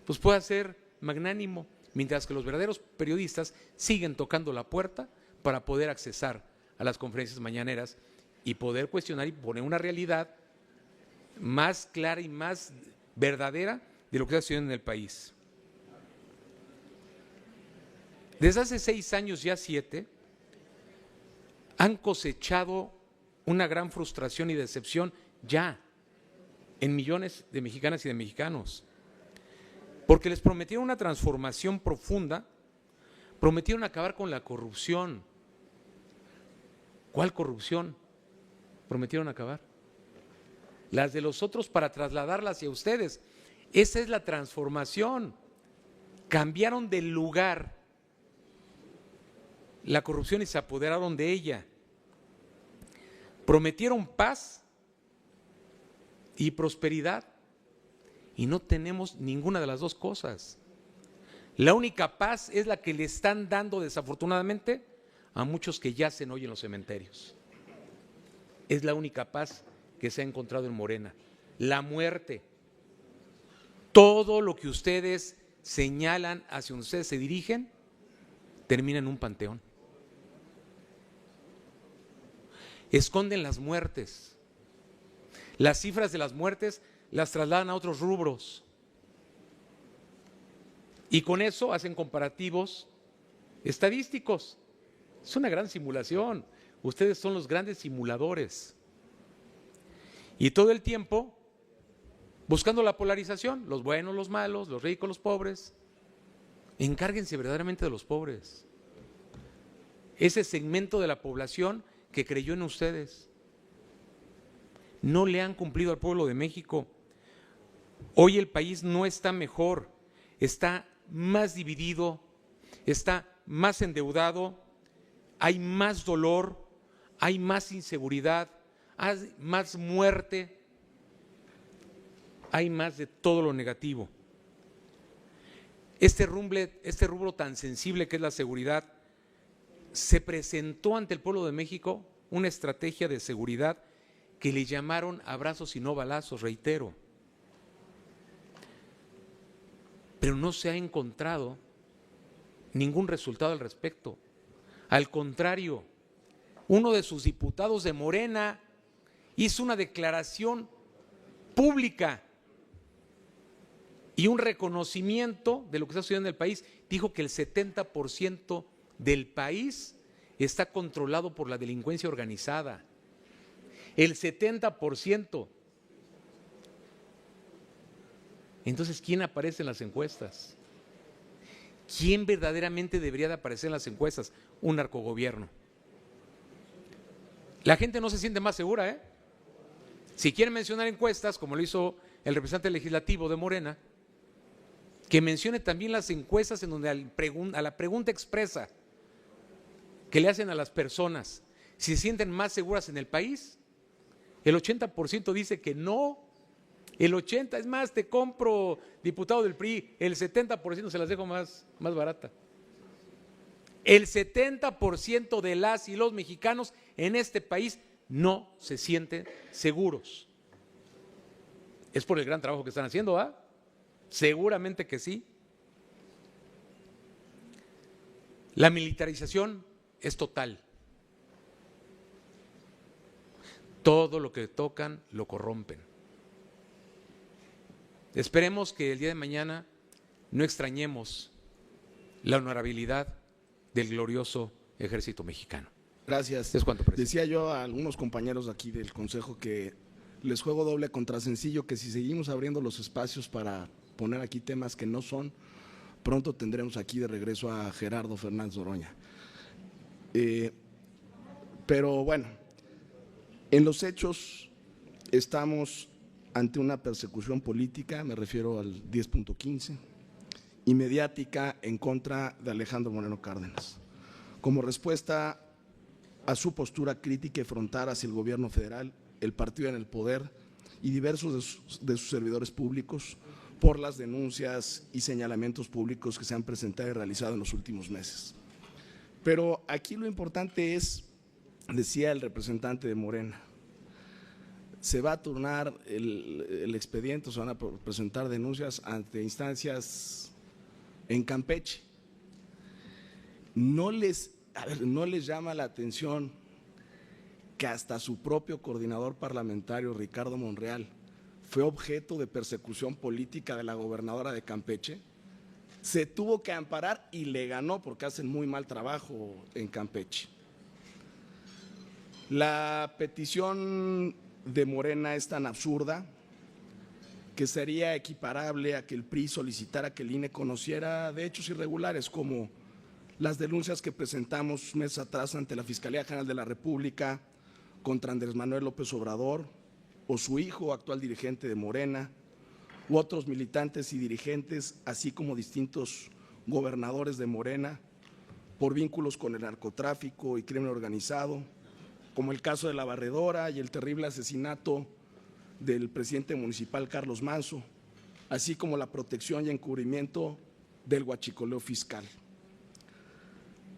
pues pueda ser magnánimo, mientras que los verdaderos periodistas siguen tocando la puerta para poder accesar a las conferencias mañaneras y poder cuestionar y poner una realidad más clara y más verdadera de lo que está sucediendo en el país. Desde hace 6 años, ya 7, han cosechado una gran frustración y decepción ya en millones de mexicanas y de mexicanos, porque les prometieron una transformación profunda, prometieron acabar con la corrupción. ¿Cuál corrupción prometieron acabar? Las de los otros para trasladarlas hacia ustedes. Esa es la transformación. Cambiaron de lugar la corrupción y se apoderaron de ella. Prometieron paz y prosperidad y no tenemos ninguna de las dos cosas. La única paz es la que le están dando desafortunadamente a muchos que yacen hoy en los cementerios. Es la única paz que se ha encontrado en Morena. La muerte. Todo lo que ustedes señalan hacia donde ustedes se dirigen termina en un panteón. Esconden las muertes. Las cifras de las muertes las trasladan a otros rubros. Y con eso hacen comparativos estadísticos. Es una gran simulación. Ustedes son los grandes simuladores. Y todo el tiempo buscando la polarización, los buenos, los malos, los ricos, los pobres. Encárguense verdaderamente de los pobres. Ese segmento de la población que creyó en ustedes. No le han cumplido al pueblo de México. Hoy el país no está mejor, está más dividido, está más endeudado, hay más dolor, hay más inseguridad, hay más muerte, hay más de todo lo negativo. Este rubro tan sensible que es la seguridad, se presentó ante el pueblo de México una estrategia de seguridad que le llamaron abrazos y no balazos, reitero. Pero no se ha encontrado ningún resultado al respecto. Al contrario, uno de sus diputados de Morena hizo una declaración pública y un reconocimiento de lo que está sucediendo en el país. Dijo que el 70% del país está controlado por la delincuencia organizada. El 70%. Entonces, ¿quién aparece en las encuestas? ¿Quién verdaderamente debería de aparecer en las encuestas? Un narcogobierno. La gente no se siente más segura, Si quieren mencionar encuestas, como lo hizo el representante legislativo de Morena, que mencione también las encuestas en donde a la pregunta expresa que le hacen a las personas si se sienten más seguras en el país, el 80% dice que no. El 80%, es más, te compro, diputado del PRI, el 70% se las dejo más barata. El 70% de las y los mexicanos en este país no se sienten seguros. Es por el gran trabajo que están haciendo, ¿ah? Seguramente que sí. La militarización es total. Todo lo que tocan lo corrompen. Esperemos que el día de mañana no extrañemos la honorabilidad del glorioso ejército mexicano. Gracias. Es cuanto, presidente. Decía yo a algunos compañeros aquí del Consejo que les juego doble contra sencillo, que si seguimos abriendo los espacios para poner aquí temas que no son, pronto tendremos aquí de regreso a Gerardo Fernández Noroña. Pero bueno, en los hechos estamos ante una persecución política, me refiero al 10.15, y mediática en contra de Alejandro Moreno Cárdenas. Como respuesta a su postura crítica y frontal hacia el gobierno federal, el partido en el poder y diversos de sus servidores públicos por las denuncias y señalamientos públicos que se han presentado y realizado en los últimos meses. Pero aquí lo importante es, decía el representante de Morena, se va a turnar el expediente, se van a presentar denuncias ante instancias en Campeche. No les llama la atención que hasta su propio coordinador parlamentario, Ricardo Monreal, fue objeto de persecución política de la gobernadora de Campeche. Se tuvo que amparar y le ganó porque hacen muy mal trabajo en Campeche. La petición de Morena es tan absurda que sería equiparable a que el PRI solicitara que el INE conociera de hechos irregulares como las denuncias que presentamos meses atrás ante la Fiscalía General de la República contra Andrés Manuel López Obrador o su hijo, actual dirigente de Morena, u otros militantes y dirigentes, así como distintos gobernadores de Morena, por vínculos con el narcotráfico y crimen organizado, como el caso de La Barredora y el terrible asesinato del presidente municipal Carlos Manso, así como la protección y encubrimiento del huachicoleo fiscal.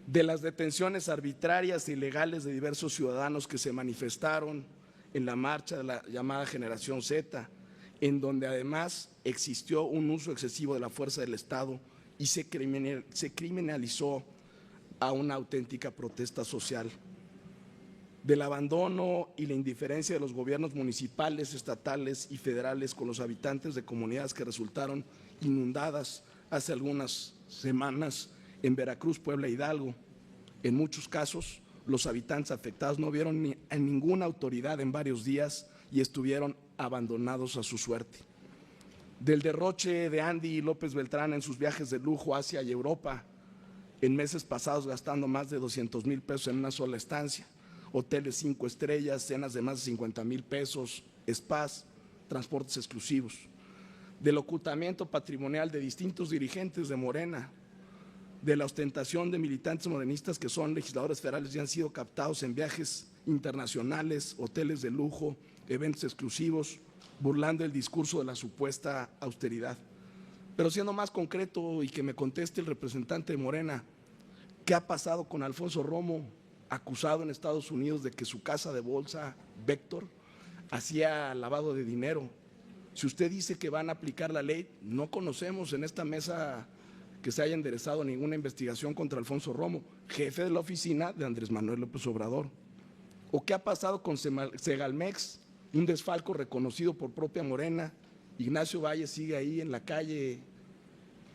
De las detenciones arbitrarias e ilegales de diversos ciudadanos que se manifestaron en la marcha de la llamada Generación Z, en donde además existió un uso excesivo de la fuerza del Estado y se criminalizó a una auténtica protesta social. Del abandono y la indiferencia de los gobiernos municipales, estatales y federales con los habitantes de comunidades que resultaron inundadas hace algunas semanas en Veracruz, Puebla e Hidalgo. En muchos casos, los habitantes afectados no vieron a ninguna autoridad en varios días y estuvieron abandonados a su suerte. Del derroche de Andy López Beltrán en sus viajes de lujo a Asia y Europa, en meses pasados gastando más de 200,000 pesos en una sola estancia, hoteles 5 estrellas, cenas de más de 50,000 pesos, spas, transportes exclusivos. Del ocultamiento patrimonial de distintos dirigentes de Morena, de la ostentación de militantes morenistas que son legisladores federales y han sido captados en viajes internacionales, hoteles de lujo, eventos exclusivos, burlando el discurso de la supuesta austeridad. Pero siendo más concreto y que me conteste el representante de Morena, ¿qué ha pasado con Alfonso Romo, acusado en Estados Unidos de que su casa de bolsa, Vector, hacía lavado de dinero? Si usted dice que van a aplicar la ley, no conocemos en esta mesa que se haya enderezado ninguna investigación contra Alfonso Romo, jefe de la oficina de Andrés Manuel López Obrador. ¿O qué ha pasado con Segalmex, un desfalco reconocido por propia Morena? Ignacio Valle sigue ahí en la calle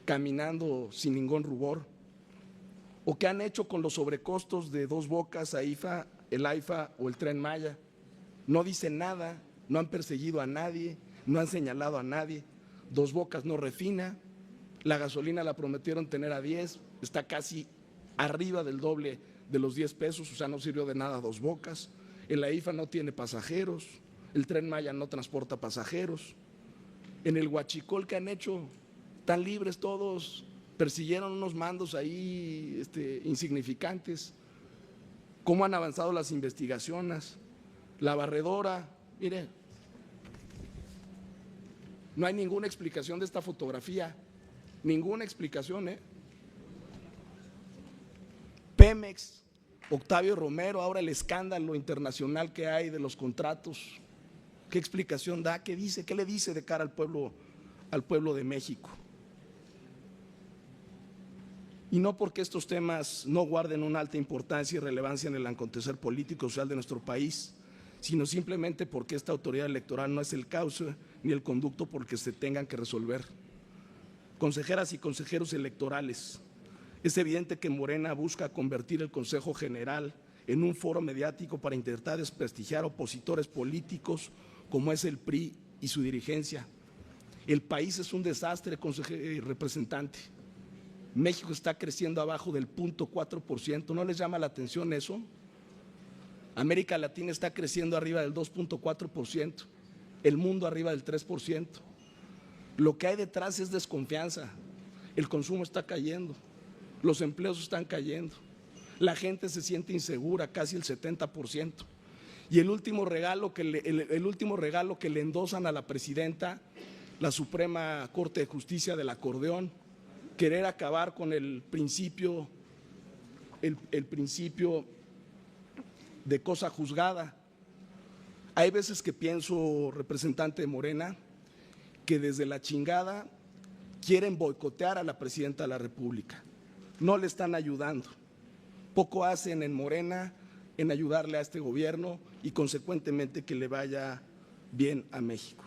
caminando sin ningún rubor. ¿O qué han hecho con los sobrecostos de Dos Bocas, AIFA, el AIFA o el Tren Maya? No dicen nada, no han perseguido a nadie, no han señalado a nadie. Dos Bocas no refina, la gasolina la prometieron tener a 10, está casi arriba del doble de los 10 pesos, o sea, no sirvió de nada Dos Bocas. El AIFA no tiene pasajeros, El Tren Maya no transporta pasajeros. En el huachicol que han hecho, tan libres todos, persiguieron unos mandos ahí insignificantes. ¿Cómo han avanzado las investigaciones? La barredora, mire, no hay ninguna explicación de esta fotografía, ninguna explicación, Pemex, Octavio Romero, ahora el escándalo internacional que hay de los contratos. ¿Qué explicación da? ¿Qué dice? ¿Qué le dice de cara al pueblo de México? Y no porque estos temas no guarden una alta importancia y relevancia en el acontecer político y social de nuestro país, sino simplemente porque esta autoridad electoral no es el cauce ni el conducto por el que se tengan que resolver. Consejeras y consejeros electorales, es evidente que Morena busca convertir el Consejo General en un foro mediático para intentar desprestigiar opositores políticos como es el PRI y su dirigencia. El país es un desastre, representante. México está creciendo abajo del 0.4%, ¿no les llama la atención eso? América Latina está creciendo arriba del 2.4%, el mundo arriba del 3%. Lo que hay detrás es desconfianza, el consumo está cayendo, los empleos están cayendo, la gente se siente insegura, casi el 70%. Y el último regalo que le endosan a la presidenta, la Suprema Corte de Justicia del acordeón, querer acabar con el principio de cosa juzgada. Hay veces que pienso, representante de Morena, que desde la chingada quieren boicotear a la presidenta de la República. No le están ayudando. Poco hacen en Morena en ayudarle a este gobierno y consecuentemente que le vaya bien a México.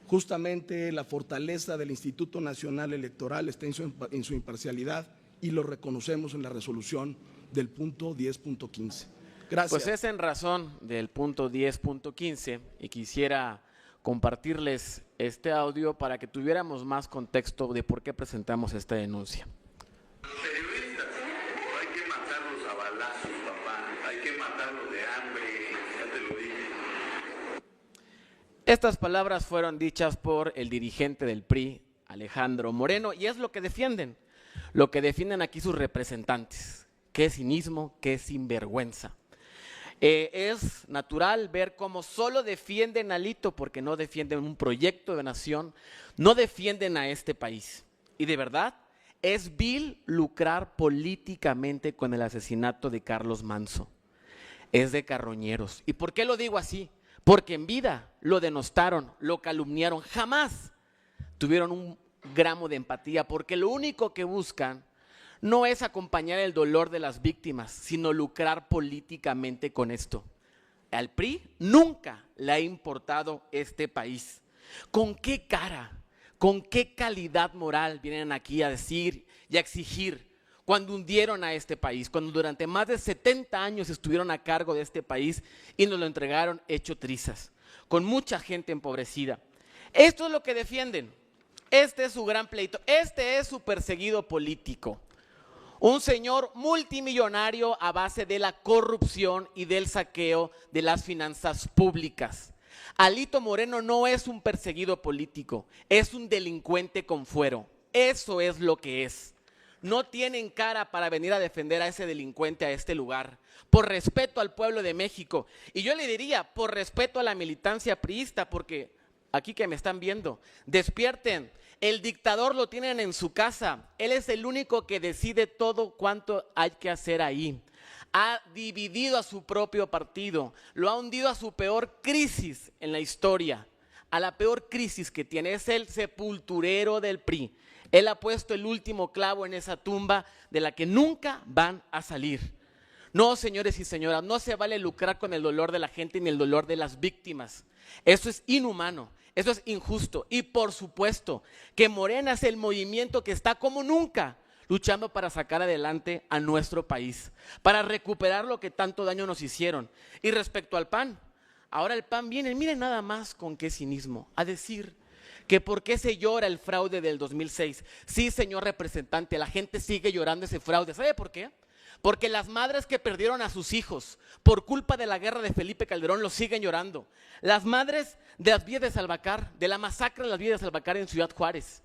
Justamente la fortaleza del Instituto Nacional Electoral está en su imparcialidad y lo reconocemos en la resolución del punto 10.15. Gracias. Pues es en razón del punto 10.15 y quisiera compartirles este audio para que tuviéramos más contexto de por qué presentamos esta denuncia. Periodistas, hay que matarlos a balazos, papá, hay que matarlos de hambre, ya te lo dije. Estas palabras fueron dichas por el dirigente del PRI, Alejandro Moreno, y es lo que defienden aquí sus representantes. Qué cinismo, qué sinvergüenza. Es natural ver cómo solo defienden a Alito porque no defienden un proyecto de nación, no defienden a este país. Y de verdad, es vil lucrar políticamente con el asesinato de Carlos Manzo. Es de carroñeros. ¿Y por qué lo digo así? Porque en vida lo denostaron, lo calumniaron, jamás tuvieron un gramo de empatía, porque lo único que buscan no es acompañar el dolor de las víctimas, sino lucrar políticamente con esto. Al PRI nunca le ha importado este país. ¿Con qué cara, con qué calidad moral vienen aquí a decir y a exigir cuando hundieron a este país, cuando durante más de 70 años estuvieron a cargo de este país y nos lo entregaron hecho trizas, con mucha gente empobrecida? Esto es lo que defienden. Este es su gran pleito, este es su perseguido político. Un señor multimillonario a base de la corrupción y del saqueo de las finanzas públicas. Alito Moreno no es un perseguido político, es un delincuente con fuero. Eso es lo que es. No tienen cara para venir a defender a ese delincuente a este lugar, por respeto al pueblo de México. Y yo le diría, por respeto a la militancia priista, porque aquí que me están viendo, despierten. El dictador lo tienen en su casa, él es el único que decide todo cuánto hay que hacer ahí. Ha dividido a su propio partido, lo ha hundido a su peor crisis en la historia, a la peor crisis que tiene, es el sepulturero del PRI. Él ha puesto el último clavo en esa tumba de la que nunca van a salir. No, señores y señoras, no se vale lucrar con el dolor de la gente ni el dolor de las víctimas. Eso es inhumano. Eso es injusto y por supuesto que Morena es el movimiento que está como nunca luchando para sacar adelante a nuestro país, para recuperar lo que tanto daño nos hicieron. Y respecto al PAN, ahora el PAN viene, miren nada más con qué cinismo, a decir que por qué se llora el fraude del 2006. Sí, señor representante, la gente sigue llorando ese fraude. ¿Sabe por qué? Porque las madres que perdieron a sus hijos por culpa de la guerra de Felipe Calderón lo siguen llorando. Las madres de las vías de Salvacar, de la masacre de las vías de Salvacar en Ciudad Juárez,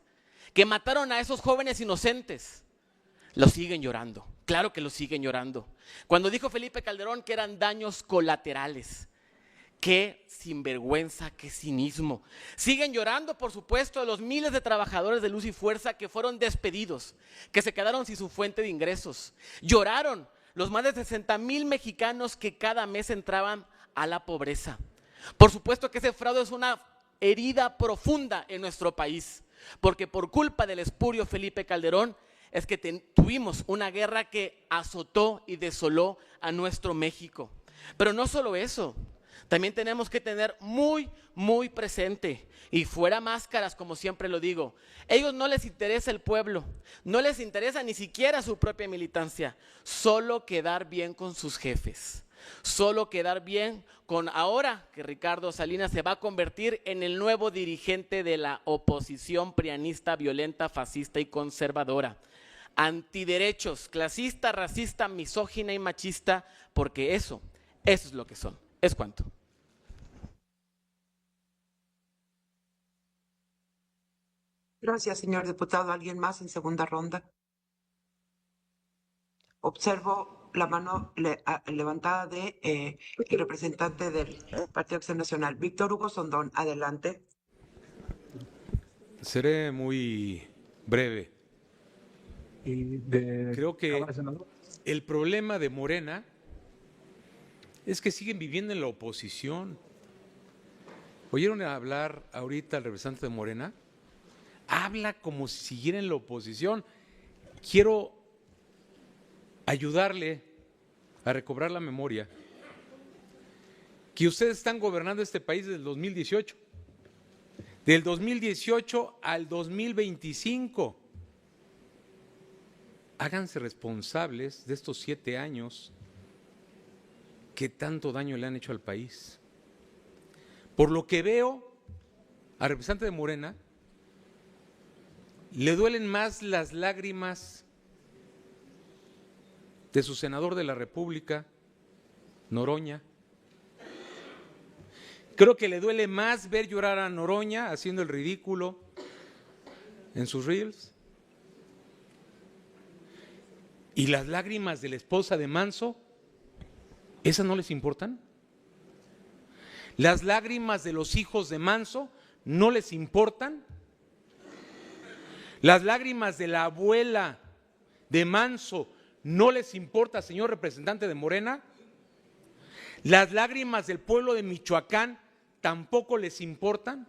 que mataron a esos jóvenes inocentes, lo siguen llorando. Claro que lo siguen llorando. Cuando dijo Felipe Calderón que eran daños colaterales, qué sinvergüenza, qué cinismo. Siguen llorando, por supuesto, de los miles de trabajadores de Luz y Fuerza que fueron despedidos, que se quedaron sin su fuente de ingresos. Lloraron los más de 60,000 mexicanos que cada mes entraban a la pobreza. Por supuesto que ese fraude es una herida profunda en nuestro país, porque por culpa del espurio Felipe Calderón es que tuvimos una guerra que azotó y desoló a nuestro México. Pero no solo eso, también tenemos que tener muy, muy presente, y fuera máscaras, como siempre lo digo, ellos no les interesa el pueblo, no les interesa ni siquiera su propia militancia, solo quedar bien con sus jefes, solo quedar bien con ahora que Ricardo Salinas se va a convertir en el nuevo dirigente de la oposición prianista, violenta, fascista y conservadora, antiderechos, clasista, racista, misógina y machista, porque eso es lo que son. ¿Es cuánto? Gracias, señor diputado. ¿Alguien más en segunda ronda? Observo la mano levantada de el representante del Partido Acción Nacional, Víctor Hugo Sondón. Adelante. Seré muy breve. Creo que el problema de Morena es que siguen viviendo en la oposición. ¿Oyeron hablar ahorita al representante de Morena? Habla como si siguiera en la oposición. Quiero ayudarle a recobrar la memoria que ustedes están gobernando este país desde el 2018. Del 2018 al 2025. Háganse responsables de estos 7 años que tanto daño le han hecho al país. Por lo que veo, al representante de Morena le duelen más las lágrimas de su senador de la República, Noroña. Creo que le duele más ver llorar a Noroña haciendo el ridículo en sus reels. Y las lágrimas de la esposa de Manso, ¿esas no les importan? Las lágrimas de los hijos de Manso no les importan. Las lágrimas de la abuela de Manso no les importa, señor representante de Morena. Las lágrimas del pueblo de Michoacán tampoco les importan.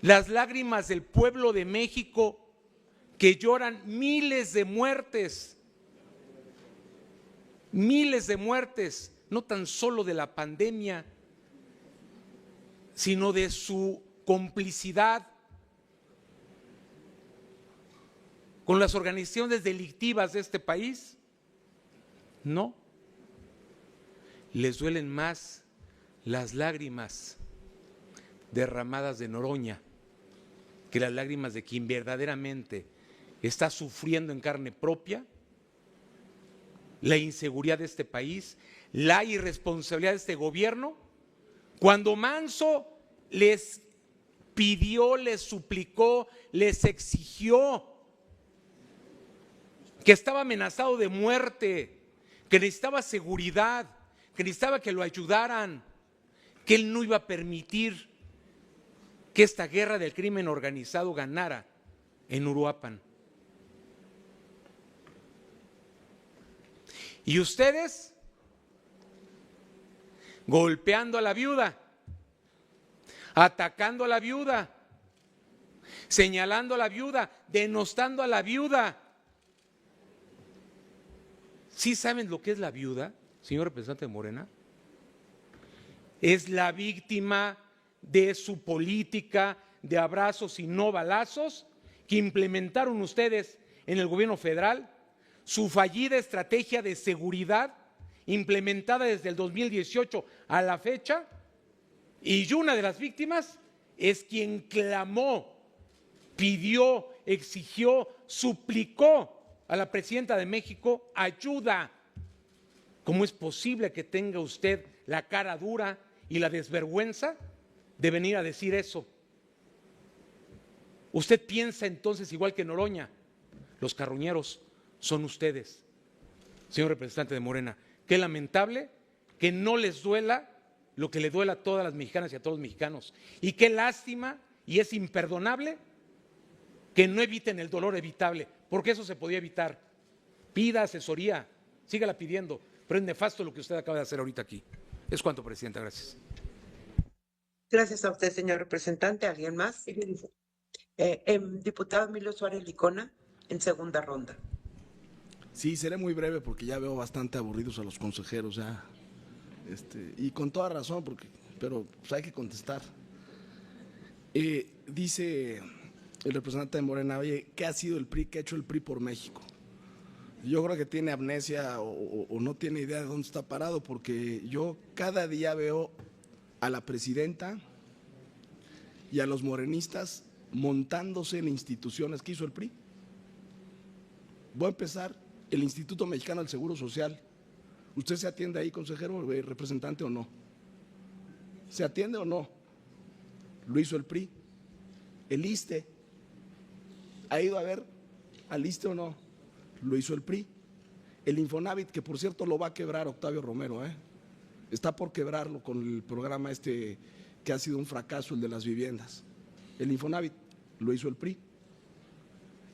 Las lágrimas del pueblo de México que lloran miles de muertes, no tan solo de la pandemia, sino de su complicidad con las organizaciones delictivas de este país. No, les duelen más las lágrimas derramadas de Noroña que las lágrimas de quien verdaderamente está sufriendo en carne propia la inseguridad de este país, la irresponsabilidad de este gobierno. Cuando Manso les pidió, les suplicó, les exigió que estaba amenazado de muerte, que necesitaba seguridad, que necesitaba que lo ayudaran, que él no iba a permitir que esta guerra del crimen organizado ganara en Uruapan. Y ustedes golpeando a la viuda, atacando a la viuda, señalando a la viuda, denostando a la viuda. ¿Sí saben lo que es la viuda, señor representante de Morena? Es la víctima de su política de abrazos y no balazos que implementaron ustedes en el gobierno federal, su fallida estrategia de seguridad implementada desde el 2018 a la fecha, y una de las víctimas es quien clamó, pidió, exigió, suplicó a la presidenta de México ayuda ¿Cómo es posible que tenga usted la cara dura y la desvergüenza de venir a decir eso? Usted piensa entonces igual que Noroña, los carroñeros son ustedes, señor representante de Morena. Qué lamentable que no les duela lo que le duela a todas las mexicanas y a todos los mexicanos. Y qué lástima y es imperdonable que no eviten el dolor evitable, porque eso se podía evitar. Pida asesoría, sígala pidiendo, pero es nefasto lo que usted acaba de hacer ahorita aquí. Es cuanto, Presidenta, gracias. Gracias a usted, señor representante. ¿Alguien más? Diputado Emilio Suárez Licona, en segunda ronda. Sí, seré muy breve porque ya veo bastante aburridos a los consejeros ya. Y con toda razón, pero pues hay que contestar. Dice el representante de Morena, oye, ¿qué ha sido el PRI? ¿Qué ha hecho el PRI por México? Yo creo que tiene amnesia o no tiene idea de dónde está parado, porque yo cada día veo a la presidenta y a los morenistas montándose en instituciones. ¿Qué hizo el PRI? Voy a empezar, el Instituto Mexicano del Seguro Social. ¿Usted se atiende ahí, consejero, representante, o no? ¿Se atiende o no? Lo hizo el PRI. El ISSSTE, ¿ha ido a ver al ISSSTE o no? Lo hizo el PRI. El Infonavit, que por cierto lo va a quebrar Octavio Romero, está por quebrarlo con el programa que ha sido un fracaso, el de las viviendas. El Infonavit lo hizo el PRI.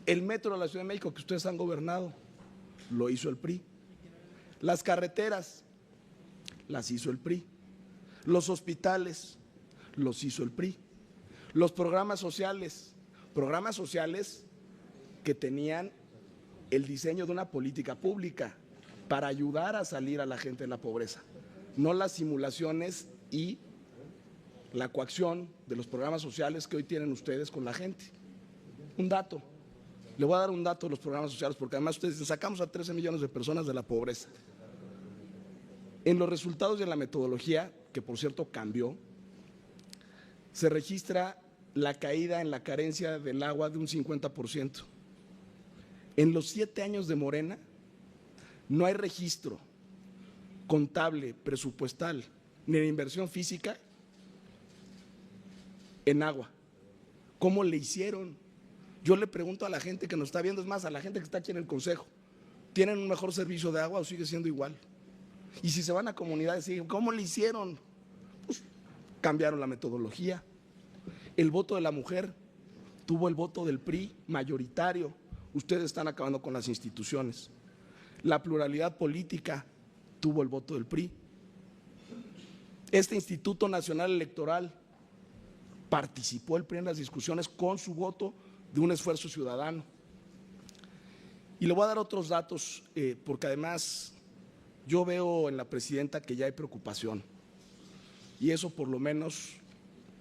El metro de la Ciudad de México, que ustedes han gobernado, lo hizo el PRI. Las carreteras las hizo el PRI. Los hospitales los hizo el PRI. Los programas sociales que tenían el diseño de una política pública para ayudar a salir a la gente de la pobreza, no las simulaciones y la coacción de los programas sociales que hoy tienen ustedes con la gente. Un dato, le voy a dar un dato de los programas sociales, porque además ustedes dicen, sacamos a 13 millones de personas de la pobreza. En los resultados de la metodología, que por cierto cambió, se registra la caída en la carencia del agua de un 50%. En los 7 años de Morena no hay registro contable, presupuestal, ni de inversión física en agua. ¿Cómo le hicieron? Yo le pregunto a la gente que nos está viendo, es más, a la gente que está aquí en el Consejo, ¿tienen un mejor servicio de agua o sigue siendo igual? Y si se van a comunidades, ¿cómo le hicieron? Pues cambiaron la metodología. El voto de la mujer tuvo el voto del PRI mayoritario. Ustedes están acabando con las instituciones. La pluralidad política tuvo el voto del PRI. Este Instituto Nacional Electoral participó el PRI en las discusiones con su voto de un esfuerzo ciudadano. Y le voy a dar otros datos, porque además yo veo en la presidenta que ya hay preocupación. Y eso por lo menos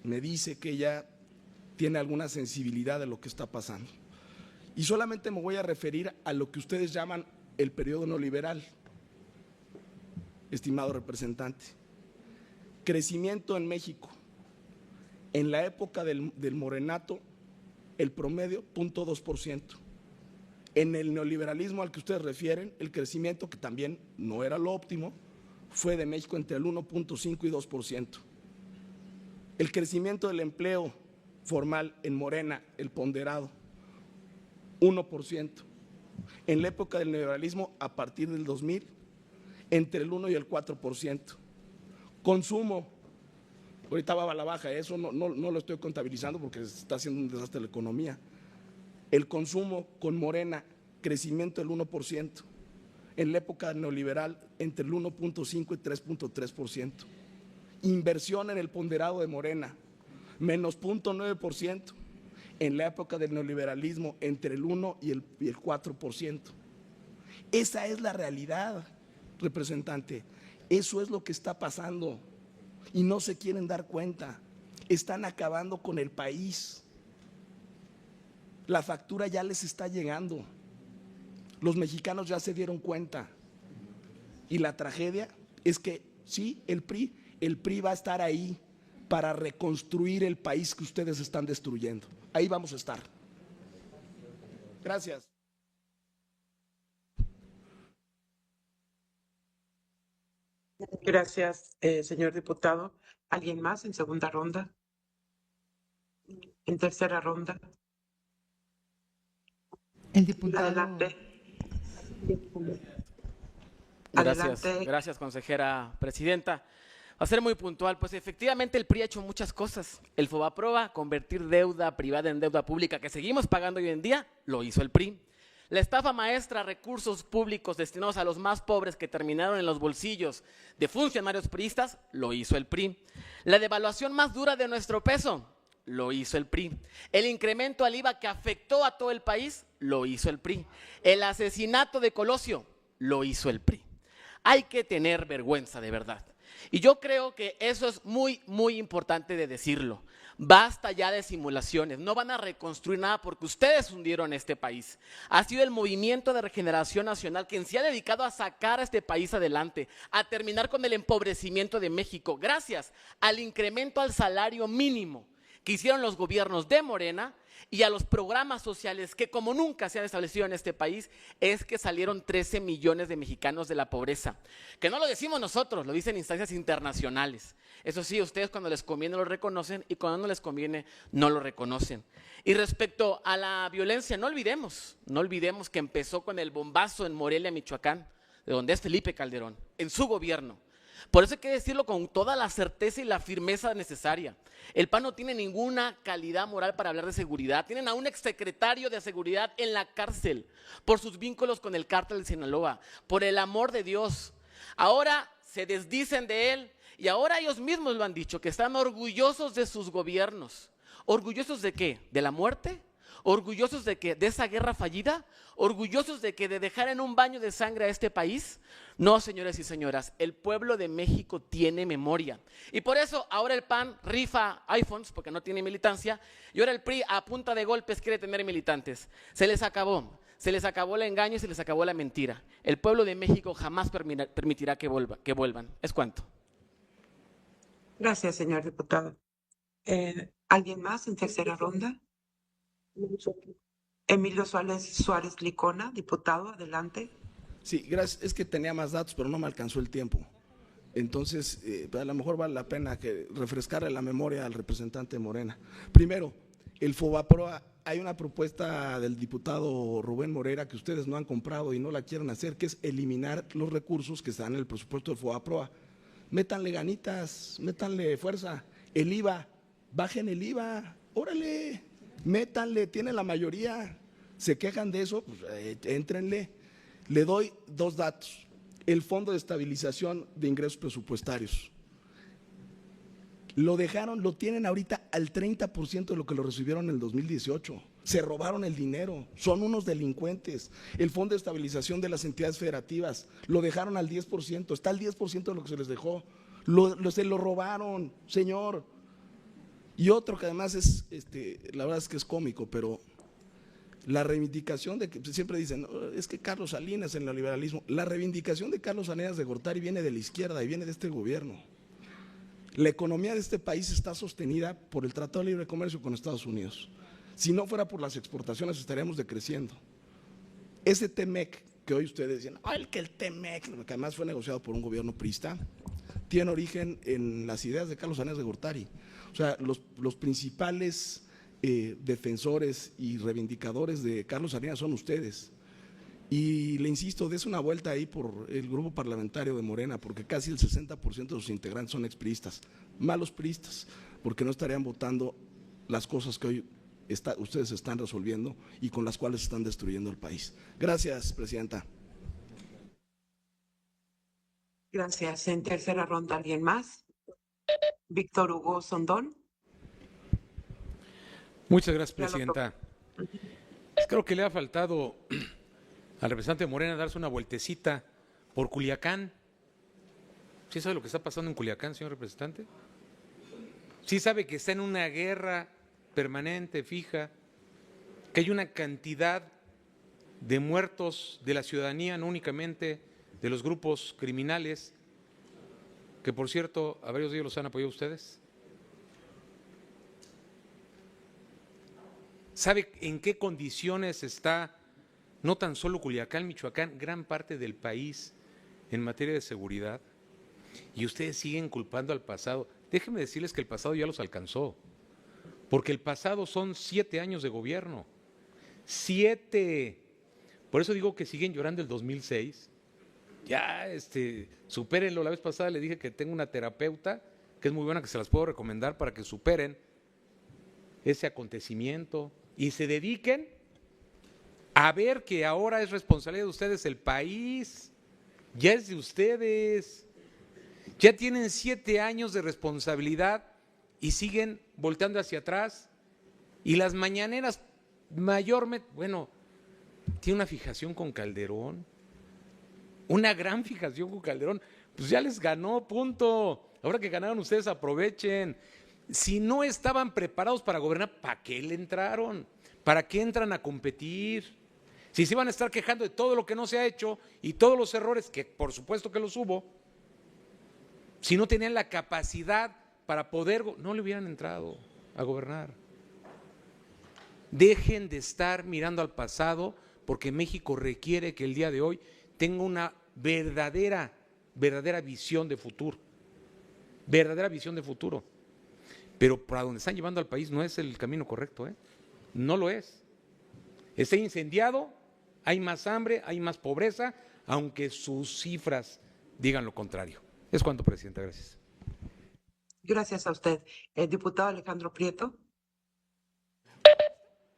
me dice que ella tiene alguna sensibilidad de lo que está pasando. Y solamente me voy a referir a lo que ustedes llaman el periodo neoliberal, estimado representante. Crecimiento en México. En la época del morenato, el promedio 0.2%. En el neoliberalismo al que ustedes refieren, el crecimiento, que también no era lo óptimo, fue de México entre el 1.5 y 2%. El crecimiento del empleo formal en Morena, el ponderado, 1%. En la época del neoliberalismo, a partir del 2000, entre el 1 y el 4%. Consumo, ahorita va a la baja, eso no lo estoy contabilizando porque se está haciendo un desastre la economía. El consumo con Morena, crecimiento del 1%. En la época neoliberal, entre el 1.5 y 3.3%. Inversión en el ponderado de Morena, menos 0.9%. En la época del neoliberalismo, entre el 1 y el 4%. Esa es la realidad, representante. Eso es lo que está pasando y no se quieren dar cuenta. Están acabando con el país. La factura ya les está llegando. Los mexicanos ya se dieron cuenta. Y la tragedia es que sí, el PRI va a estar ahí para reconstruir el país que ustedes están destruyendo. Ahí vamos a estar. Gracias. Gracias, señor diputado. ¿Alguien más en segunda ronda? ¿En tercera ronda? El diputado. Adelante. Gracias, Adelante. gracias, consejera presidenta. Va a ser muy puntual, pues efectivamente el PRI ha hecho muchas cosas. El Fobaproa, convertir deuda privada en deuda pública que seguimos pagando hoy en día, lo hizo el PRI. La estafa maestra, recursos públicos destinados a los más pobres que terminaron en los bolsillos de funcionarios priistas, lo hizo el PRI. La devaluación más dura de nuestro peso, lo hizo el PRI. El incremento al IVA que afectó a todo el país, lo hizo el PRI. El asesinato de Colosio, lo hizo el PRI. Hay que tener vergüenza, de verdad. Y yo creo que eso es muy, muy importante de decirlo. Basta ya de simulaciones, no van a reconstruir nada porque ustedes hundieron este país. Ha sido el Movimiento de Regeneración Nacional quien se ha dedicado a sacar a este país adelante, a terminar con el empobrecimiento de México, gracias al incremento al salario mínimo que hicieron los gobiernos de Morena y a los programas sociales que como nunca se han establecido en este país, es que salieron 13 millones de mexicanos de la pobreza. Que no lo decimos nosotros, lo dicen instancias internacionales. Eso sí, ustedes cuando les conviene lo reconocen y cuando no les conviene no lo reconocen. Y respecto a la violencia, no olvidemos que empezó con el bombazo en Morelia, Michoacán, de donde es Felipe Calderón, en su gobierno. Por eso hay que decirlo con toda la certeza y la firmeza necesaria. El PAN no tiene ninguna calidad moral para hablar de seguridad. Tienen a un exsecretario de seguridad en la cárcel por sus vínculos con el cártel de Sinaloa. Por el amor de Dios. Ahora se desdicen de él y ahora ellos mismos lo han dicho, que están orgullosos de sus gobiernos. ¿Orgullosos de qué? ¿De la muerte? ¿Orgullosos de qué? ¿De esa guerra fallida? ¿Orgullosos de que de dejar en un baño de sangre a este país? No, señores y señoras, el pueblo de México tiene memoria. Y por eso ahora el PAN rifa iPhones porque no tiene militancia y ahora el PRI a punta de golpes quiere tener militantes. Se les acabó el engaño y se les acabó la mentira. El pueblo de México jamás permitirá que vuelvan. ¿Es cuánto? Gracias, señor diputado. ¿Alguien más en tercera ronda? Emilio Suárez Licona, diputado, adelante. Sí, gracias. Es que tenía más datos, pero no me alcanzó el tiempo. Entonces, a lo mejor vale la pena que refrescarle la memoria al representante de Morena. Primero, el Fobaproa, hay una propuesta del diputado Rubén Moreira que ustedes no han comprado y no la quieren hacer, que es eliminar los recursos que están en el presupuesto del Fobaproa. Métanle ganitas, métanle fuerza. El IVA, bajen el IVA, órale, métanle, tienen la mayoría. Se quejan de eso, pues éntrenle. Le doy dos datos. El Fondo de Estabilización de Ingresos Presupuestarios. Lo dejaron, lo tienen ahorita al 30% de lo que lo recibieron en el 2018. Se robaron el dinero, son unos delincuentes. El Fondo de Estabilización de las Entidades Federativas, lo dejaron al 10%, está al 10% de lo que se les dejó. Se lo robaron, señor. Y otro que además es, la verdad es que es cómico, pero la reivindicación de que siempre dicen, es que Carlos Salinas en el liberalismo, la reivindicación de Carlos Salinas de Gortari viene de la izquierda y viene de este gobierno. La economía de este país está sostenida por el Tratado de Libre Comercio con Estados Unidos. Si no fuera por las exportaciones estaríamos decreciendo. Ese TEMEC que hoy ustedes dicen, el TEMEC, que además fue negociado por un gobierno priista, tiene origen en las ideas de Carlos Salinas de Gortari. O sea, los principales defensores y reivindicadores de Carlos Salinas son ustedes. Y le insisto, des una vuelta ahí por el grupo parlamentario de Morena, porque casi el 60% de sus integrantes son expriistas, malos priistas, porque no estarían votando las cosas que hoy ustedes están resolviendo y con las cuales están destruyendo el país. Gracias, presidenta. Gracias. En tercera ronda, ¿alguien más? Víctor Hugo Sondón. Muchas gracias, presidenta. Creo que le ha faltado al representante de Morena darse una vueltecita por Culiacán. ¿Sí sabe lo que está pasando en Culiacán, señor representante? ¿Sí sabe que está en una guerra permanente, fija, que hay una cantidad de muertos de la ciudadanía, no únicamente de los grupos criminales, que por cierto, a varios de ellos los han apoyado ustedes? ¿Sabe en qué condiciones está no tan solo Culiacán, Michoacán, gran parte del país en materia de seguridad? Y ustedes siguen culpando al pasado. Déjenme decirles que el pasado ya los alcanzó, porque el pasado son 7 años de gobierno. 7. Por eso digo que siguen llorando el 2006. Ya, supérenlo. La vez pasada le dije que tengo una terapeuta que es muy buena, que se las puedo recomendar para que superen ese acontecimiento y se dediquen a ver que ahora es responsabilidad de ustedes el país, ya es de ustedes, ya tienen 7 años de responsabilidad y siguen volteando hacia atrás. Y las mañaneras mayormente, bueno, tiene una fijación con Calderón, una gran fijación con Calderón, pues ya les ganó, punto. Ahora que ganaron ustedes, aprovechen. Si no estaban preparados para gobernar, ¿para qué le entraron? ¿Para qué entran a competir? Si se iban a estar quejando de todo lo que no se ha hecho y todos los errores, que por supuesto que los hubo, si no tenían la capacidad para poder, no le hubieran entrado a gobernar. Dejen de estar mirando al pasado, porque México requiere que el día de hoy tenga una verdadera visión de futuro. Verdadera visión de futuro. Pero para donde están llevando al país no es el camino correcto, no lo es. Está incendiado, hay más hambre, hay más pobreza, aunque sus cifras digan lo contrario. Es cuanto, Presidenta, gracias. Gracias a usted. El diputado Alejandro Prieto.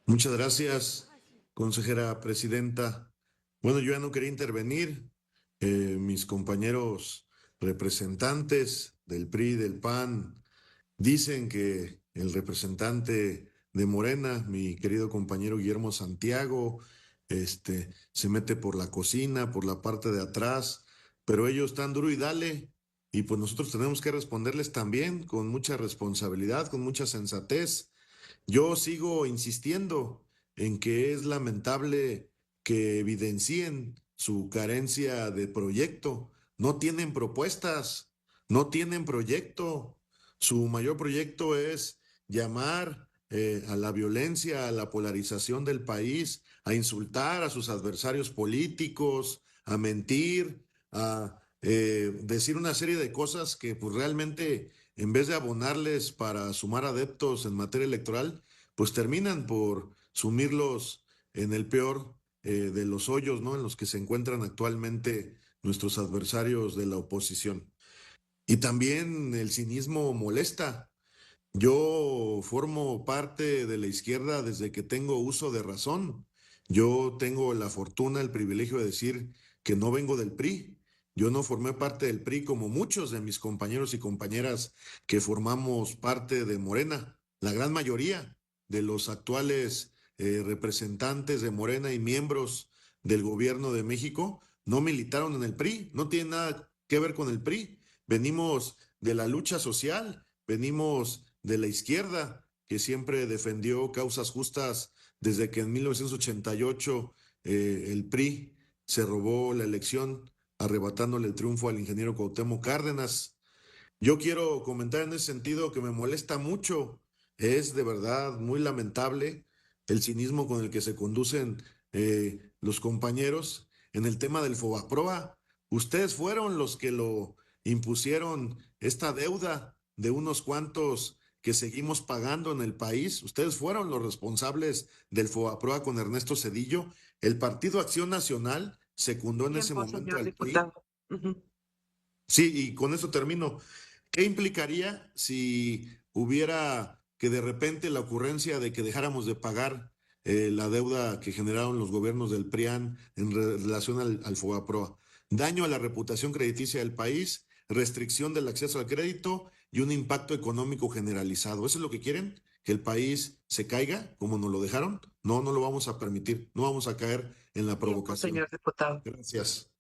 Muchas gracias, consejera presidenta. Bueno, yo ya no quería intervenir. Mis compañeros representantes del PRI y del PAN dicen que el representante de Morena, mi querido compañero Guillermo Santiago, se mete por la cocina, por la parte de atrás, pero ellos están duro y dale, y pues nosotros tenemos que responderles también con mucha responsabilidad, con mucha sensatez. Yo sigo insistiendo en que es lamentable que evidencien su carencia de proyecto. No tienen propuestas, no tienen proyecto. Su mayor proyecto es llamar a la violencia, a la polarización del país, a insultar a sus adversarios políticos, a mentir, a decir una serie de cosas que pues realmente, en vez de abonarles para sumar adeptos en materia electoral, pues terminan por sumirlos en el peor de los hoyos, ¿no?, en los que se encuentran actualmente nuestros adversarios de la oposición. Y también el cinismo molesta. Yo formo parte de la izquierda desde que tengo uso de razón. Yo tengo la fortuna, el privilegio de decir que no vengo del PRI. Yo no formé parte del PRI como muchos de mis compañeros y compañeras que formamos parte de Morena. La gran mayoría de los actuales representantes de Morena y miembros del gobierno de México no militaron en el PRI, no tienen nada que ver con el PRI. Venimos de la lucha social, venimos de la izquierda, que siempre defendió causas justas desde que en 1988 el PRI se robó la elección, arrebatándole el triunfo al ingeniero Cuauhtémoc Cárdenas. Yo quiero comentar en ese sentido que me molesta mucho, es de verdad muy lamentable el cinismo con el que se conducen los compañeros en el tema del Fobaproa. Ustedes fueron los que lo impusieron, esta deuda de unos cuantos que seguimos pagando en el país. Ustedes fueron los responsables del Fobaproa con Ernesto Zedillo. El Partido Acción Nacional secundó en ese momento al PRI. Sí, y con eso termino. ¿Qué implicaría si hubiera que de repente la ocurrencia de que dejáramos de pagar la deuda que generaron los gobiernos del PRIAN en relación al Fobaproa? Daño a la reputación crediticia del país, restricción del acceso al crédito y un impacto económico generalizado. ¿Eso es lo que quieren? ¿Que el país se caiga como nos lo dejaron? No, no lo vamos a permitir. No vamos a caer en la provocación. Señor diputado. Gracias.